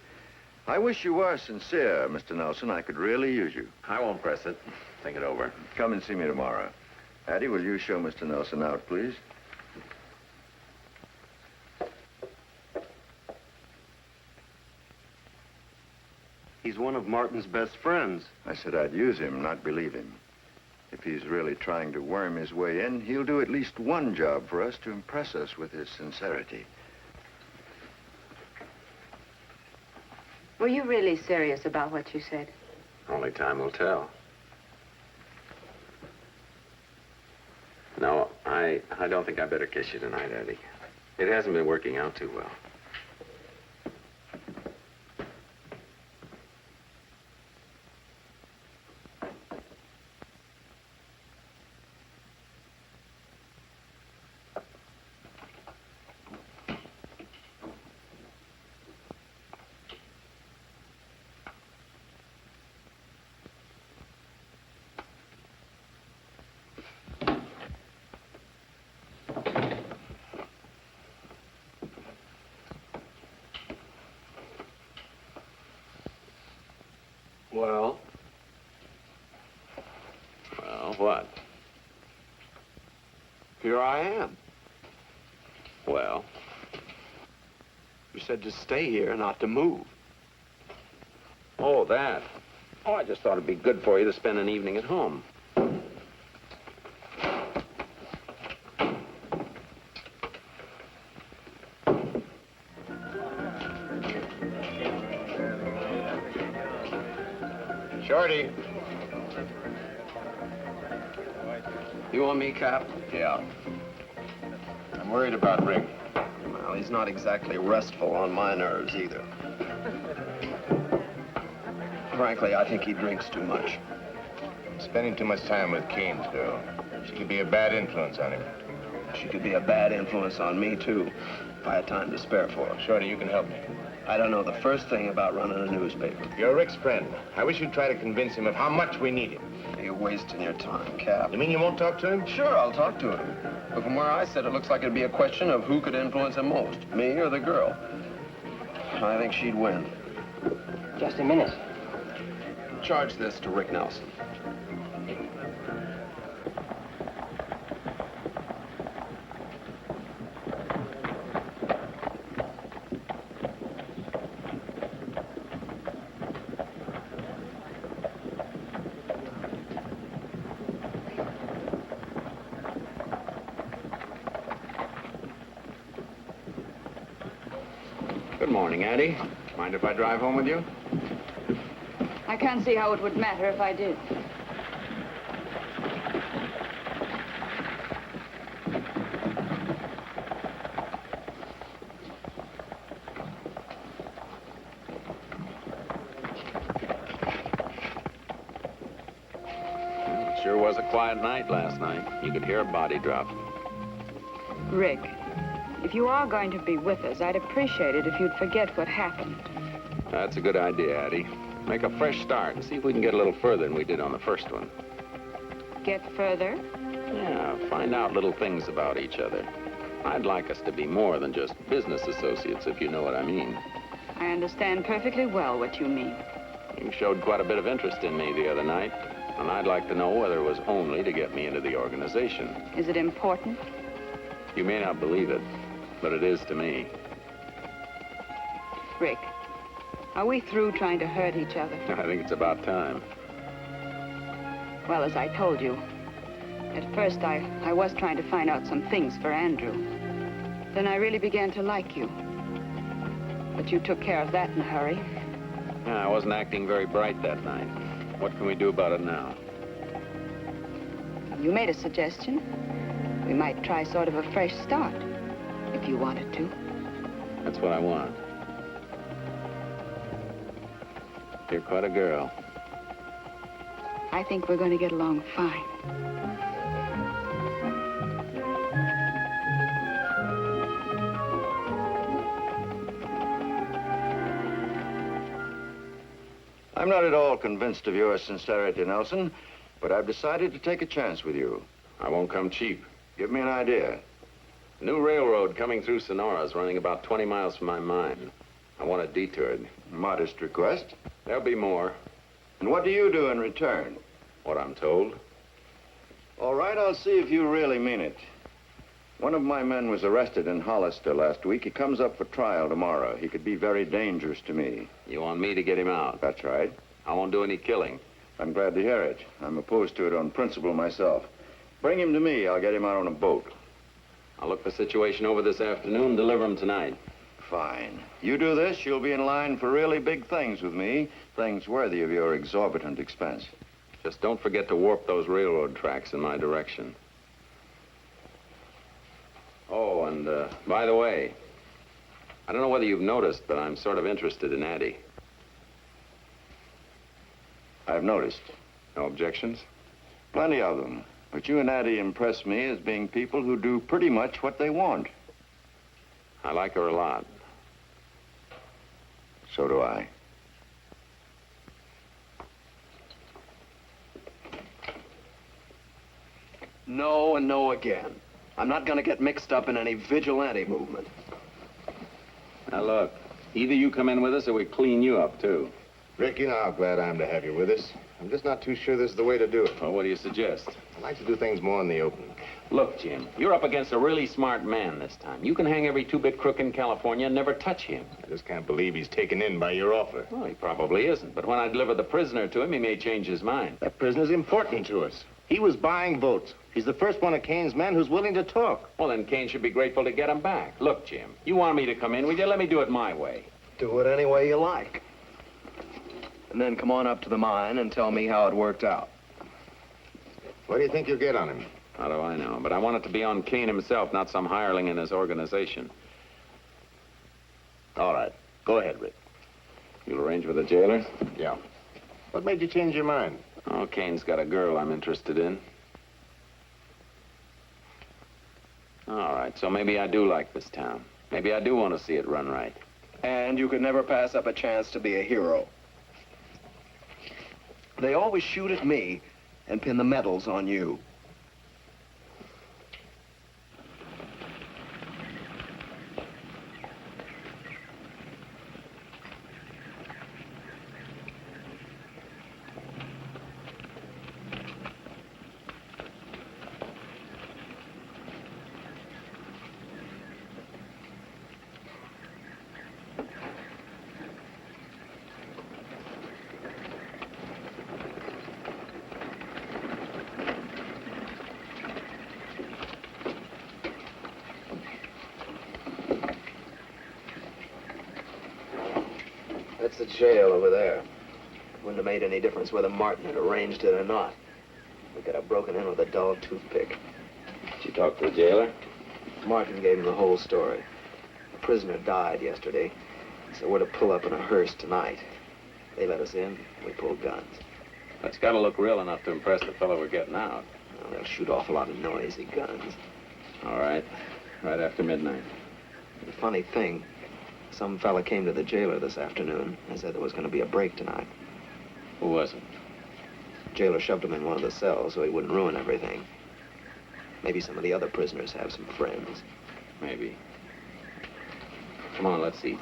I wish you were sincere, Mr. Nelson. I could really use you. I won't press it. Think it over. Come and see me tomorrow. Addie, will you show Mr. Nelson out, please? He's one of Martin's best friends. I said I'd use him, not believe him. If he's really trying to worm his way in, he'll do at least one job for us to impress us with his sincerity. Were you really serious about what you said? Only time will tell. No, I don't think I better kiss you tonight, Eddie. It hasn't been working out too well. Well? Well, what? Here I am. Well? You said to stay here, not to move. Oh, that. Oh, I just thought it'd be good for you to spend an evening at home. Shorty. You want me, Cap? Yeah. I'm worried about Rick. Well, he's not exactly restful on my nerves either. Frankly, I think he drinks too much. Spending too much time with Kane's girl. She could be a bad influence on him. She could be a bad influence on me, too, if I had time to spare for her. Shorty, you can help me. I don't know the first thing about running a newspaper. You're Rick's friend. I wish you'd try to convince him of how much we need him. You're wasting your time, Cap. You mean you won't talk to him? Sure, I'll talk to him. But from where I sit, it looks like it'd be a question of who could influence him most, me or the girl. I think she'd win. Just a minute. Charge this to Rick Nelson. Good morning, Addie. Mind if I drive home with you? I can't see how it would matter if I did. It sure was a quiet night last night. You could hear a body drop. Rick, if you are going to be with us, I'd appreciate it if you'd forget what happened. That's a good idea, Addie. Make a fresh start and see if we can get a little further than we did on the first one. Get further? Yeah, find out little things about each other. I'd like us to be more than just business associates, if you know what I mean. I understand perfectly well what you mean. You showed quite a bit of interest in me the other night, and I'd like to know whether it was only to get me into the organization. Is it important? You may not believe it, but it is to me. Rick, are we through trying to hurt each other? I think it's about time. Well, as I told you, at first I was trying to find out some things for Andrew. Then I really began to like you. But you took care of that in a hurry. Yeah, I wasn't acting very bright that night. What can we do about it now? You made a suggestion. We might try sort of a fresh start, if you wanted to. That's what I want. You're quite a girl. I think we're going to get along fine. I'm not at all convinced of your sincerity, Nelson, but I've decided to take a chance with you. I won't come cheap. Give me an idea. A new railroad coming through Sonora is running about 20 miles from my mine. I want it detoured. Modest request. There'll be more. And what do you do in return? What I'm told. All right, I'll see if you really mean it. One of my men was arrested in Hollister last week. He comes up for trial tomorrow. He could be very dangerous to me. You want me to get him out? That's right. I won't do any killing. I'm glad to hear it. I'm opposed to it on principle myself. Bring him to me. I'll get him out on a boat. I'll look the situation over this afternoon, deliver him tonight. Fine. You do this, you'll be in line for really big things with me. Things worthy of your exorbitant expense. Just don't forget to warp those railroad tracks in my direction. Oh, and by the way, I don't know whether you've noticed, but I'm sort of interested in Addie. I've noticed. No objections? Plenty of them. But you and Addie impress me as being people who do pretty much what they want. I like her a lot. So do I. No and no again. I'm not going to get mixed up in any vigilante movement. Now, look, either you come in with us or we clean you up, too. Rick, you know how glad I am to have you with us. I'm just not too sure this is the way to do it. Well, what do you suggest? I'd like to do things more in the open. Look, Jim, you're up against a really smart man this time. You can hang every two-bit crook in California and never touch him. I just can't believe he's taken in by your offer. Well, he probably isn't. But when I deliver the prisoner to him, he may change his mind. That prisoner's important to us. He was buying votes. He's the first one of Kane's men who's willing to talk. Well, then Kane should be grateful to get him back. Look, Jim, you want me to come in with you? Let me do it my way. Do it any way you like. And then come on up to the mine and tell me how it worked out. What do you think you'll get on him? How do I know? But I want it to be on Kane himself, not some hireling in his organization. All right. Go ahead, Rick. You'll arrange with the jailer? Yeah. What made you change your mind? Oh, Kane's got a girl I'm interested in. All right, so maybe I do like this town. Maybe I do want to see it run right. And you could never pass up a chance to be a hero. They always shoot at me and pin the medals on you. That's the jail over there. Wouldn't have made any difference whether Martin had arranged it or not. We could have broken in with a dull toothpick. Did you talk to the jailer? Martin gave him the whole story. The prisoner died yesterday, so we're to pull up in a hearse tonight. They let us in, we pulled guns. That's got to look real enough to impress the fellow we're getting out. Well, they'll shoot off a lot of noisy guns. All right. right after midnight. The funny thing, some fella came to the jailer this afternoon and said there was going to be a break tonight. Who was it? Jailer shoved him in one of the cells so he wouldn't ruin everything. Maybe some of the other prisoners have some friends. Maybe. Come on, let's eat.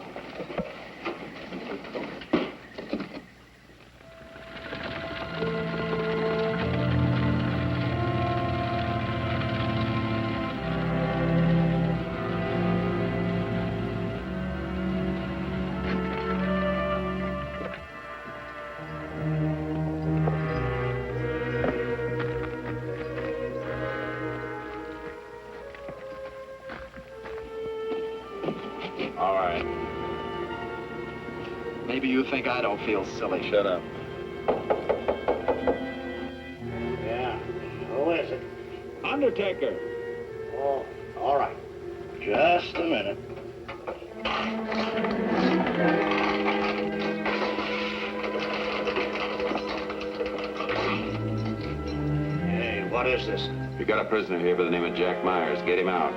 All right. Maybe you think I don't feel silly. Shut up. Yeah. Who is it? Undertaker. Oh, all right. Just a minute. Hey, what is this? You got a prisoner here by the name of Jack Myers. Get him out.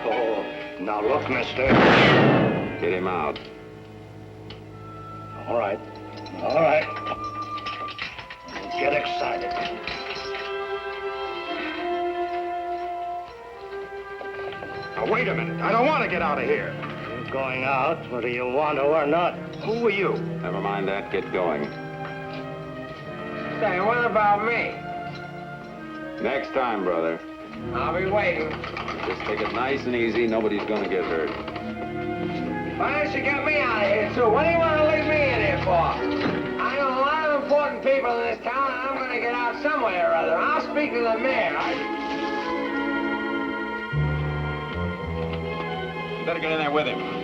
Oh, now look, mister. Get him out. All right. All right. Don't get excited. Now, wait a minute. I don't want to get out of here. You're going out, whether you want to or not. Who are you? Never mind that. Get going. Say, what about me? Next time, brother. I'll be waiting. Just take it nice and easy. Nobody's gonna get hurt. Why don't you get me out of here, too? What do you want to leave me in here for? I know a lot of important people in this town, and I'm going to get out some way or other. I'll speak to the mayor. You better get in there with him.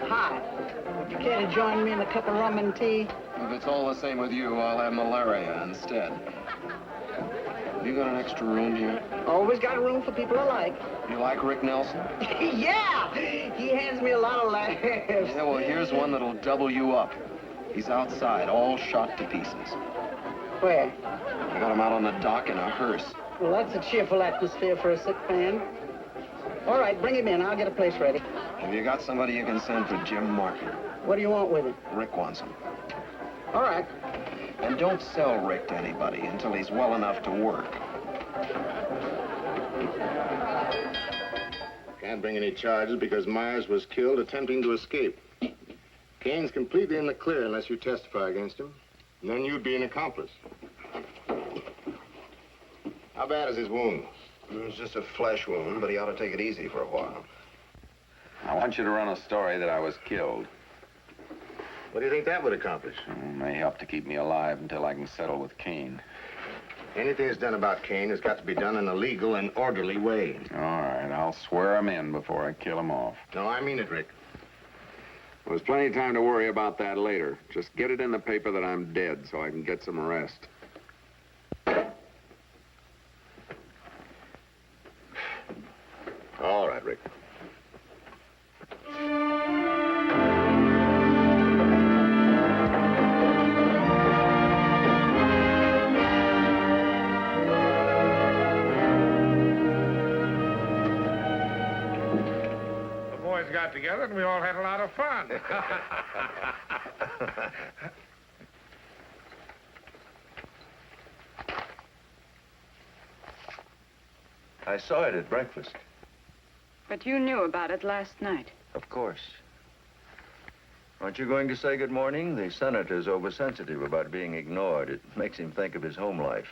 Hi. Would you care to join me in a cup of rum and tea? If it's all the same with you, I'll have malaria instead. You got an extra room here? Always got room for people I like. You like Rick Nelson? Yeah! He hands me a lot of laughs. Yeah, well, here's one that'll double you up. He's outside, all shot to pieces. Where? I got him out on the dock in a hearse. Well, that's a cheerful atmosphere for a sick man. All right, bring him in. I'll get a place ready. Have you got somebody you can send for Jim Martin? What do you want with him? Rick wants him. All right. And don't sell Rick to anybody until he's well enough to work. Can't bring any charges because Myers was killed attempting to escape. Kane's completely in the clear unless you testify against him. And then you'd be an accomplice. How bad is his wound? It's just a flesh wound, but he ought to take it easy for a while. I want you to run a story that I was killed. What do you think that would accomplish? May help to keep me alive until I can settle with Kane. Anything that's done about Kane has got to be done in a legal and orderly way. All right, I'll swear him in before I kill him off. No, I mean it, Rick. There's plenty of time to worry about that later. Just get it in the paper that I'm dead so I can get some rest. got together and we all had a lot of fun. I saw it at breakfast. But you knew about it last night. Of course. Aren't you going to say good morning? The senator's oversensitive about being ignored. It makes him think of his home life.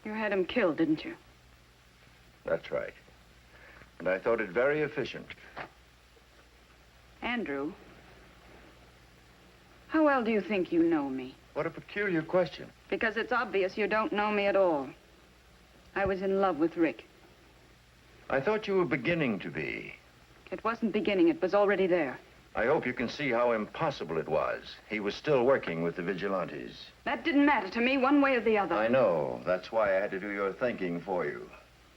You had him killed, didn't you? That's right. And I thought it very efficient. Andrew, how well do you think you know me? What a peculiar question. Because it's obvious you don't know me at all. I was in love with Rick. I thought you were beginning to be. It wasn't beginning, it was already there. I hope you can see how impossible it was. He was still working with the vigilantes. That didn't matter to me one way or the other. I know. That's why I had to do your thinking for you.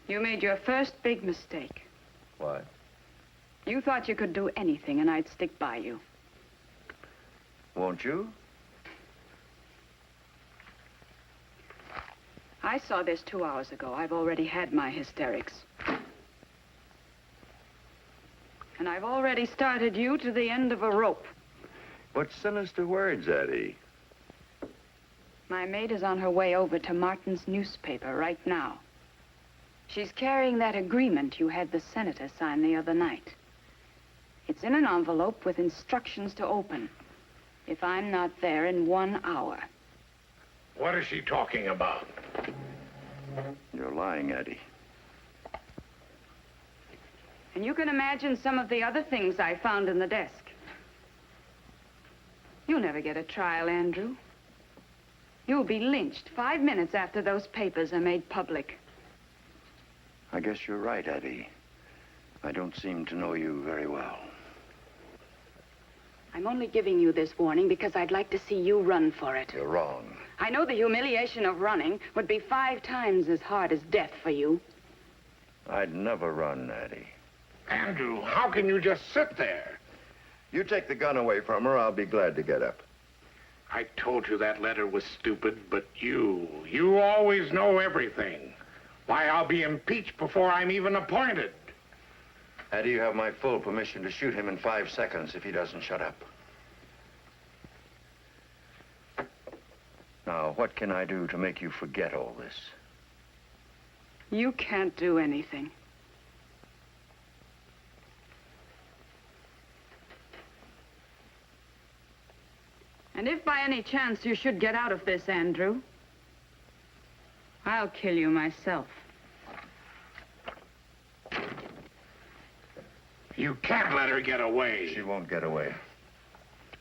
You made your first big mistake. What? You thought you could do anything and I'd stick by you. Won't you? I saw this 2 hours ago. I've already had my hysterics. And I've already started you to the end of a rope. What sinister words, Eddie? My maid is on her way over to Martin's newspaper right now. She's carrying that agreement you had the senator sign the other night. It's in an envelope with instructions to open. If I'm not there in 1 hour. What is she talking about? You're lying, Eddie. And you can imagine some of the other things I found in the desk. You'll never get a trial, Andrew. You'll be lynched 5 minutes after those papers are made public. I guess you're right, Eddie. I don't seem to know you very well. I'm only giving you this warning because I'd like to see you run for it. You're wrong. I know the humiliation of running would be 5 times as hard as death for you. I'd never run, Eddie. Andrew, how can you just sit there? You take the gun away from her, I'll be glad to get up. I told you that letter was stupid, but you always know everything. Why, I'll be impeached before I'm even appointed. Eddie, you have my full permission to shoot him in 5 seconds if he doesn't shut up. Now, what can I do to make you forget all this? You can't do anything. And if by any chance you should get out of this, Andrew, I'll kill you myself. You can't let her get away. She won't get away.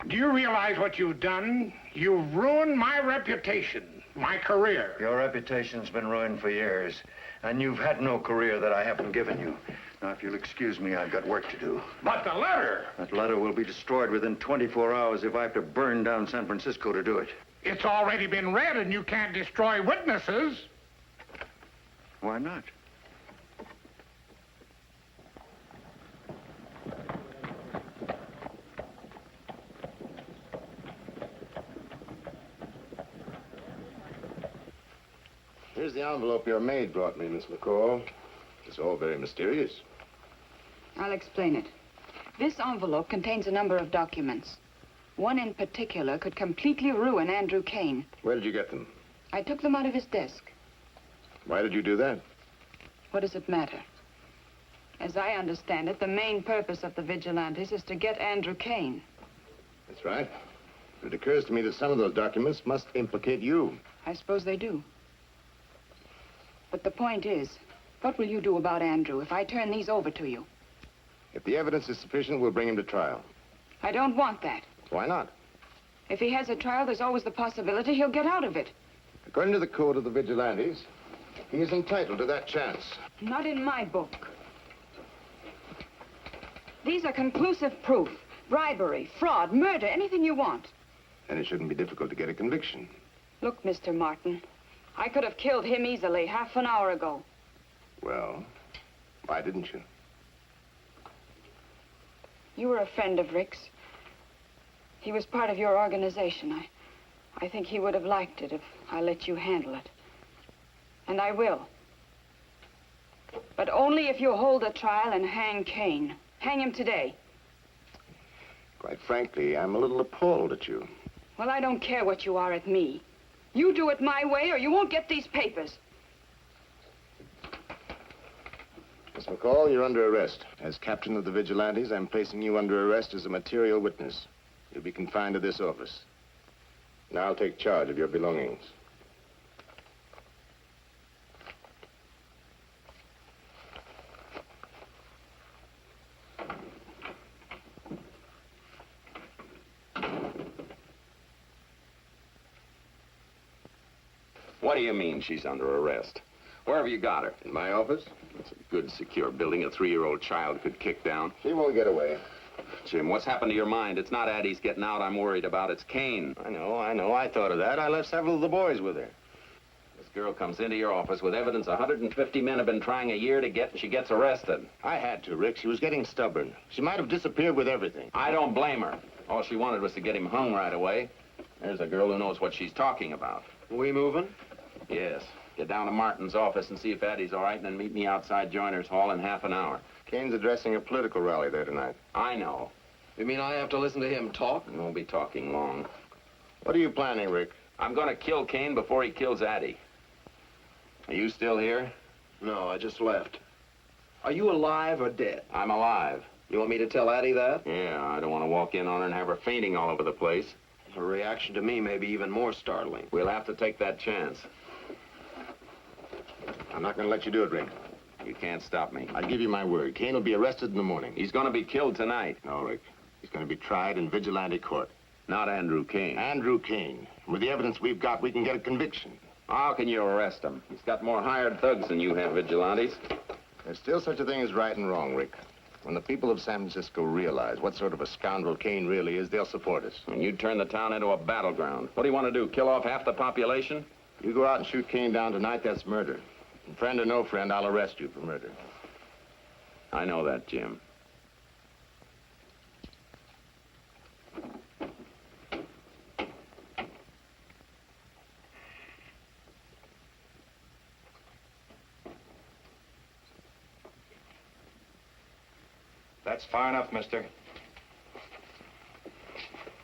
Do you realize what you've done? You've ruined my reputation, my career. Your reputation's been ruined for years, and you've had no career that I haven't given you. Now, if you'll excuse me, I've got work to do. But the letter! That letter will be destroyed within 24 hours if I have to burn down San Francisco to do it. It's already been read, and you can't destroy witnesses. Why not? Here's the envelope your maid brought me, Miss McCrea. It's all very mysterious. I'll explain it. This envelope contains a number of documents. One in particular could completely ruin Andrew Kane. Where did you get them? I took them out of his desk. Why did you do that? What does it matter? As I understand it, the main purpose of the vigilantes is to get Andrew Kane. That's right. But it occurs to me that some of those documents must implicate you. I suppose they do. But the point is, what will you do about Andrew if I turn these over to you? If the evidence is sufficient, we'll bring him to trial. I don't want that. Why not? If he has a trial, there's always the possibility he'll get out of it. According to the code of the vigilantes, he is entitled to that chance. Not in my book. These are conclusive proof. Bribery, fraud, murder, anything you want. And it shouldn't be difficult to get a conviction. Look, Mr. Martin, I could have killed him easily half an hour ago. Well, why didn't you? You were a friend of Rick's. He was part of your organization. I think he would have liked it if I let you handle it. And I will. But only if you hold a trial and hang Kane. Hang him today. Quite frankly, I'm a little appalled at you. Well, I don't care what you are at me. You do it my way or you won't get these papers. Miss McCall, you're under arrest. As captain of the Vigilantes, I'm placing you under arrest as a material witness. You'll be confined to this office. Now I'll take charge of your belongings. What do you mean she's under arrest? Where have you got her? In my office? It's a good, secure building a 3-year-old child could kick down. She won't get away. Jim, what's happened to your mind? It's not Addie's getting out I'm worried about. It's Kane. I know. I thought of that. I left several of the boys with her. This girl comes into your office with evidence 150 men have been trying a year to get, and she gets arrested. I had to, Rick. She was getting stubborn. She might have disappeared with everything. I don't blame her. All she wanted was to get him hung right away. There's a girl who knows what she's talking about. We moving? Yes. Get down to Martin's office and see if Addie's all right, and then meet me outside Joiner's Hall in half an hour. Kane's addressing a political rally there tonight. I know. You mean I have to listen to him talk? We won't be talking long. What are you planning, Rick? I'm going to kill Kane before he kills Addie. Are you still here? No, I just left. Are you alive or dead? I'm alive. You want me to tell Addie that? Yeah, I don't want to walk in on her and have her fainting all over the place. Her reaction to me may be even more startling. We'll have to take that chance. I'm not going to let you do it, Rick. You can't stop me. I give you my word. Kane will be arrested in the morning. He's going to be killed tonight. No, Rick. He's going to be tried in vigilante court. Not Andrew Kane. Andrew Kane. With the evidence we've got, we can get a conviction. How can you arrest him? He's got more hired thugs than you have, vigilantes. There's still such a thing as right and wrong, Rick. When the people of San Francisco realize what sort of a scoundrel Kane really is, they'll support us. And you turn the town into a battleground. What do you want to do, kill off half the population? You go out and shoot Kane down tonight, that's murder. And friend or no friend, I'll arrest you for murder. I know that, Jim. That's far enough, mister.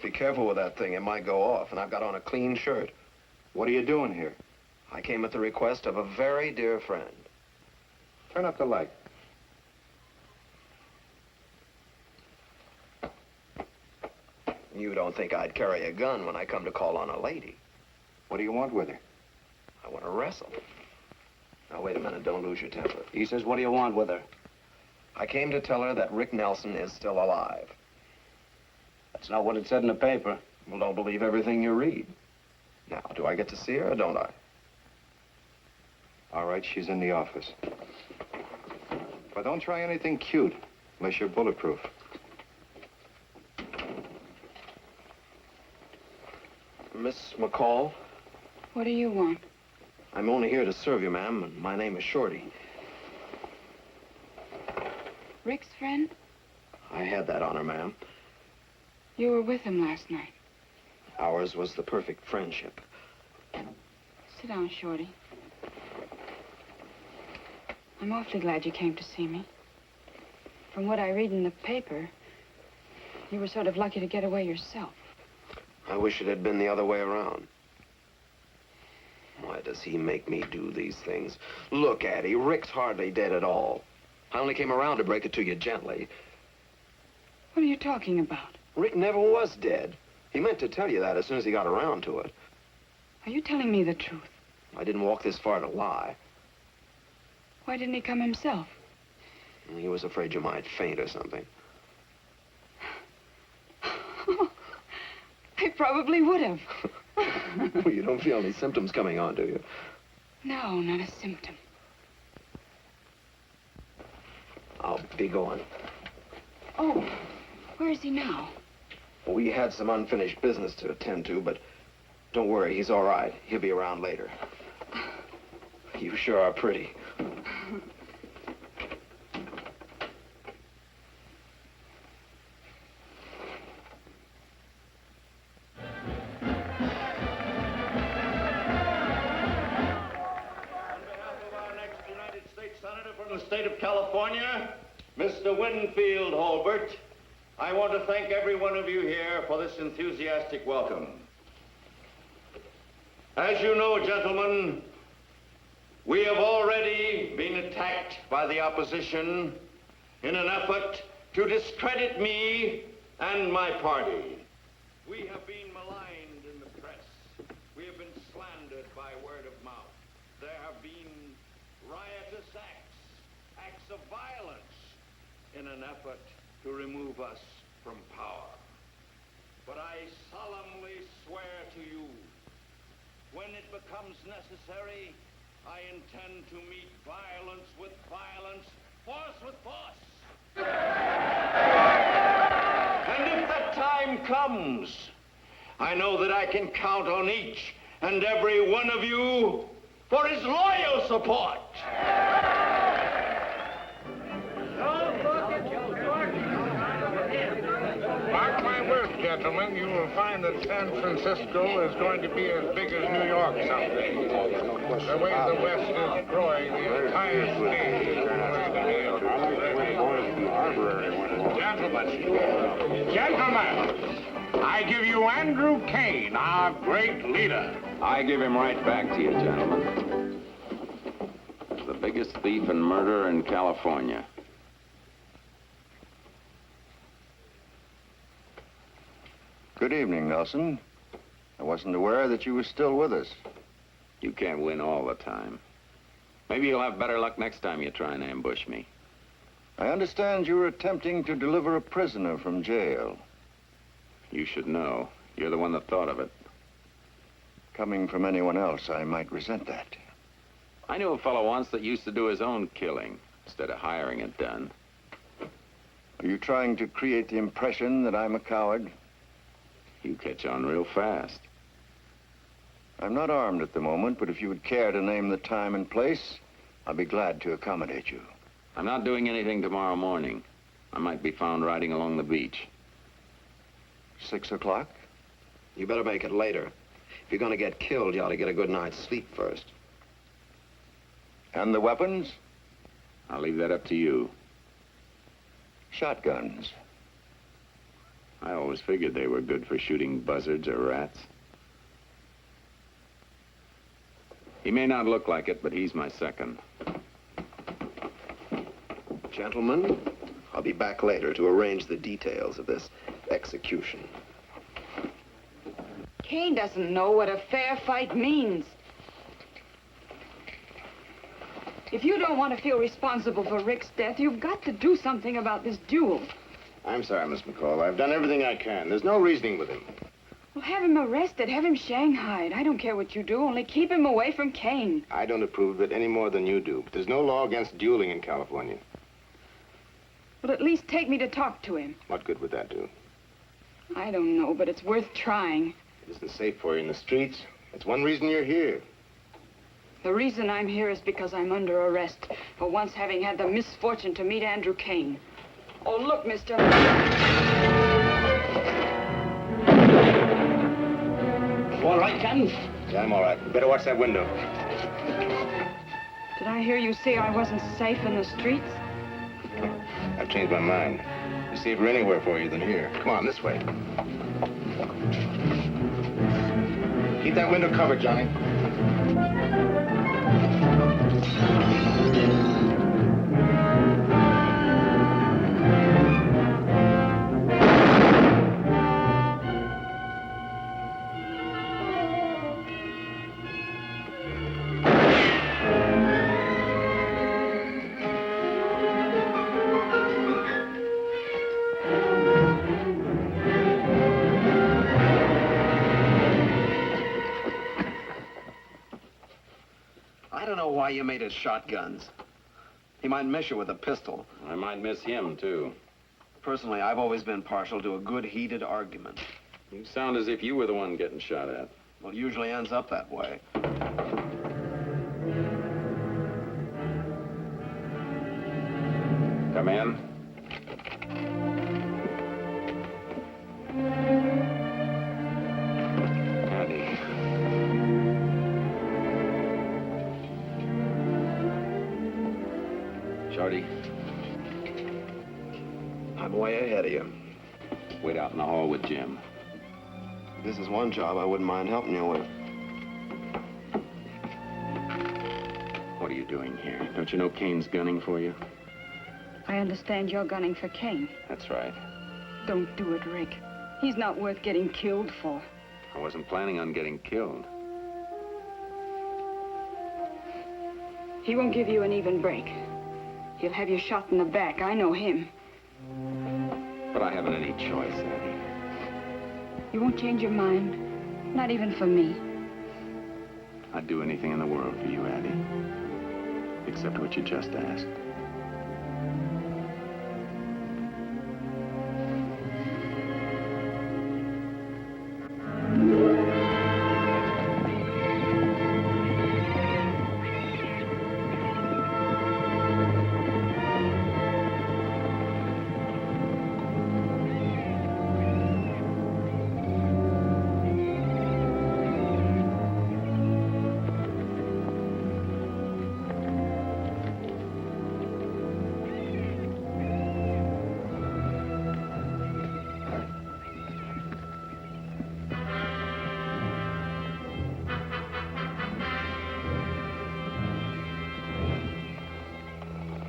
Be careful with that thing. It might go off, and I've got on a clean shirt. What are you doing here? I came at the request of a very dear friend. Turn up the light. You don't think I'd carry a gun when I come to call on a lady? What do you want with her? I want to wrestle. Now, wait a minute. Don't lose your temper. He says, what do you want with her? I came to tell her that Rick Nelson is still alive. That's not what it said in the paper. Well, don't believe everything you read. Now, do I get to see her or don't I? All right, she's in the office. But don't try anything cute, unless you're bulletproof. Miss McCall? What do you want? I'm only here to serve you, ma'am, and my name is Shorty. Rick's friend? I had that honor, ma'am. You were with him last night. Ours was the perfect friendship. Sit down, Shorty. I'm awfully glad you came to see me. From what I read in the paper, you were sort of lucky to get away yourself. I wish it had been the other way around. Why does he make me do these things? Look, Addie, Rick's hardly dead at all. I only came around to break it to you gently. What are you talking about? Rick never was dead. He meant to tell you that as soon as he got around to it. Are you telling me the truth? I didn't walk this far to lie. Why didn't he come himself? He was afraid you might faint or something. I probably would have. Well, you don't feel any symptoms coming on, do you? No, not a symptom. I'll be going. Oh, where is he now? We had some unfinished business to attend to, but don't worry, he's all right. He'll be around later. You sure are pretty. The state of California, Mr. Winfield Holbert, I want to thank every one of you here for this enthusiastic welcome. As you know, gentlemen, we have already been attacked by the opposition in an effort to discredit me and my party. We have been maligned in the press. We have been slandered by word of mouth. There have been riotous acts of violence in an effort to remove us from power. But I solemnly swear to you, when it becomes necessary, I intend to meet violence with violence, force with force. And if that time comes, I know that I can count on each and every one of you for his loyal support. Mark my words, gentlemen, you will find that San Francisco is going to be as big as New York someday. The way the West is growing, the entire state is growing. Gentlemen, I give you Andrew Kane, our great leader. I give him right back to you, gentlemen. The biggest thief and murderer in California. Good evening, Nelson. I wasn't aware that you were still with us. You can't win all the time. Maybe you'll have better luck next time you try and ambush me. I understand you were attempting to deliver a prisoner from jail. You should know. You're the one that thought of it. Coming from anyone else, I might resent that. I knew a fellow once that used to do his own killing instead of hiring it done. Are you trying to create the impression that I'm a coward? You catch on real fast. I'm not armed at the moment, but if you would care to name the time and place, I'll be glad to accommodate you. I'm not doing anything tomorrow morning. I might be found riding along the beach. 6 o'clock? You better make it later. If you're going to get killed, you ought to get a good night's sleep first. And the weapons? I'll leave that up to you. Shotguns. I always figured they were good for shooting buzzards or rats. He may not look like it, but he's my second. Gentlemen, I'll be back later to arrange the details of this execution. Kane doesn't know what a fair fight means. If you don't want to feel responsible for Rick's death, you've got to do something about this duel. I'm sorry, Miss McCall. I've done everything I can. There's no reasoning with him. Well, have him arrested, have him shanghaied. I don't care what you do, only keep him away from Kane. I don't approve of it any more than you do, but there's no law against dueling in California. Well, at least take me to talk to him. What good would that do? I don't know, but it's worth trying. It isn't safe for you in the streets. That's one reason you're here. The reason I'm here is because I'm under arrest for once having had the misfortune to meet Andrew Kane. Oh, look, mister. All right, Captain? Yeah, I'm all right. You better watch that window. Did I hear you say I wasn't safe in the streets? I've changed my mind. It's safer anywhere for you than here. Come on, this way. Keep that window covered, Johnny. I don't know why you made it shotguns. He might miss you with a pistol. I might miss him, too. Personally, I've always been partial to a good heated argument. You sound as if you were the one getting shot at. Well, it usually ends up that way. Come in. Andy. Shorty. I'm way ahead of you. Wait out in the hall with Jim. This is one job I wouldn't mind helping you with. What are you doing here? Don't you know Kane's gunning for you? I understand you're gunning for Kane. That's right. Don't do it, Rick. He's not worth getting killed for. I wasn't planning on getting killed. He won't give you an even break. He'll have you shot in the back. I know him. But I haven't any choice, Addie. You won't change your mind? Not even for me. I'd do anything in the world for you, Addie. Except what you just asked.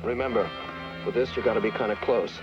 Remember, with this, you gotta be kind of close.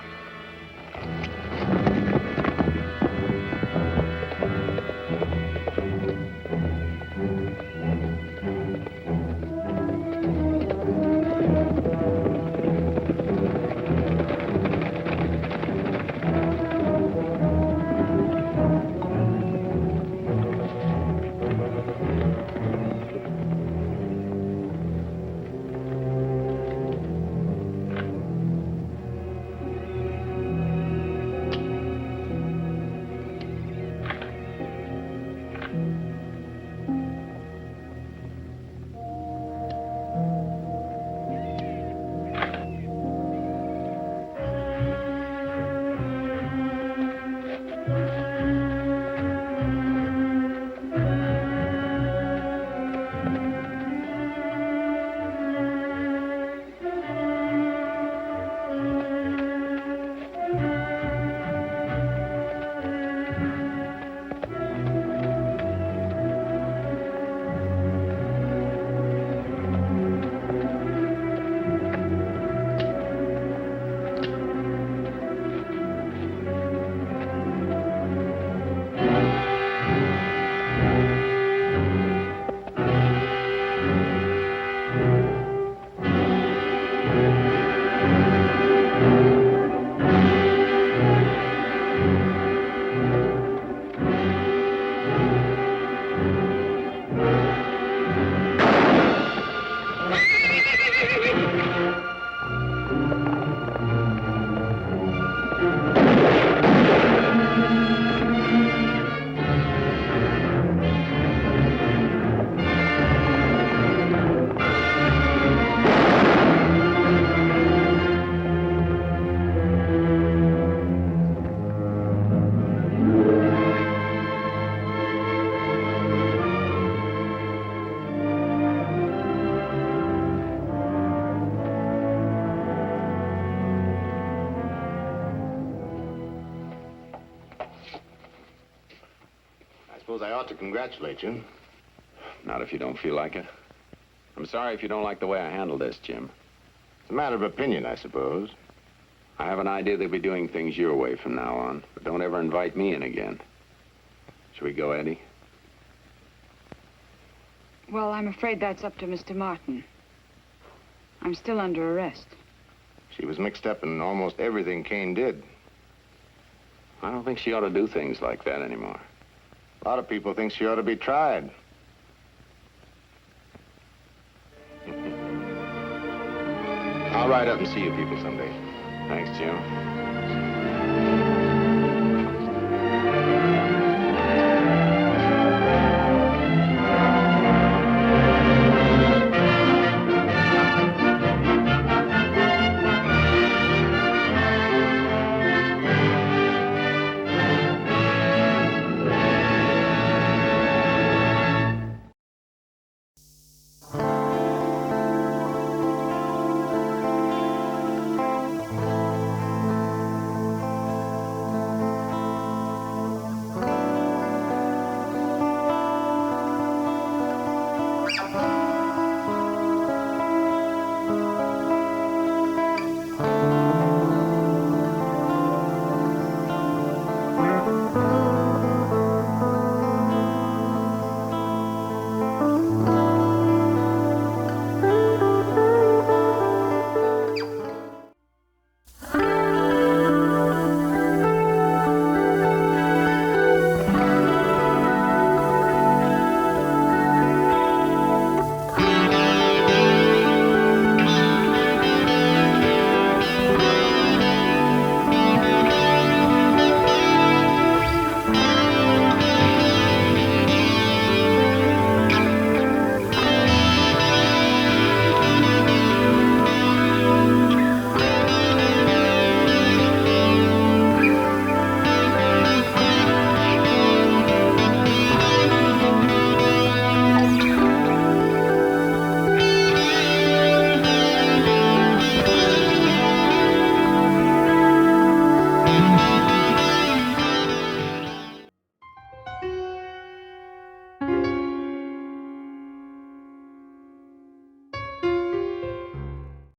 I ought to congratulate you. Not if you don't feel like it. I'm sorry if you don't like the way I handled this, Jim. It's a matter of opinion, I suppose. I have an idea they'll be doing things your way from now on, but don't ever invite me in again. Shall we go, Eddie? Well, I'm afraid that's up to Mr. Martin. I'm still under arrest. She was mixed up in almost everything Kane did. I don't think she ought to do things like that anymore. A lot of people think she ought to be tried. I'll ride up and see you people someday. Thanks, Jim.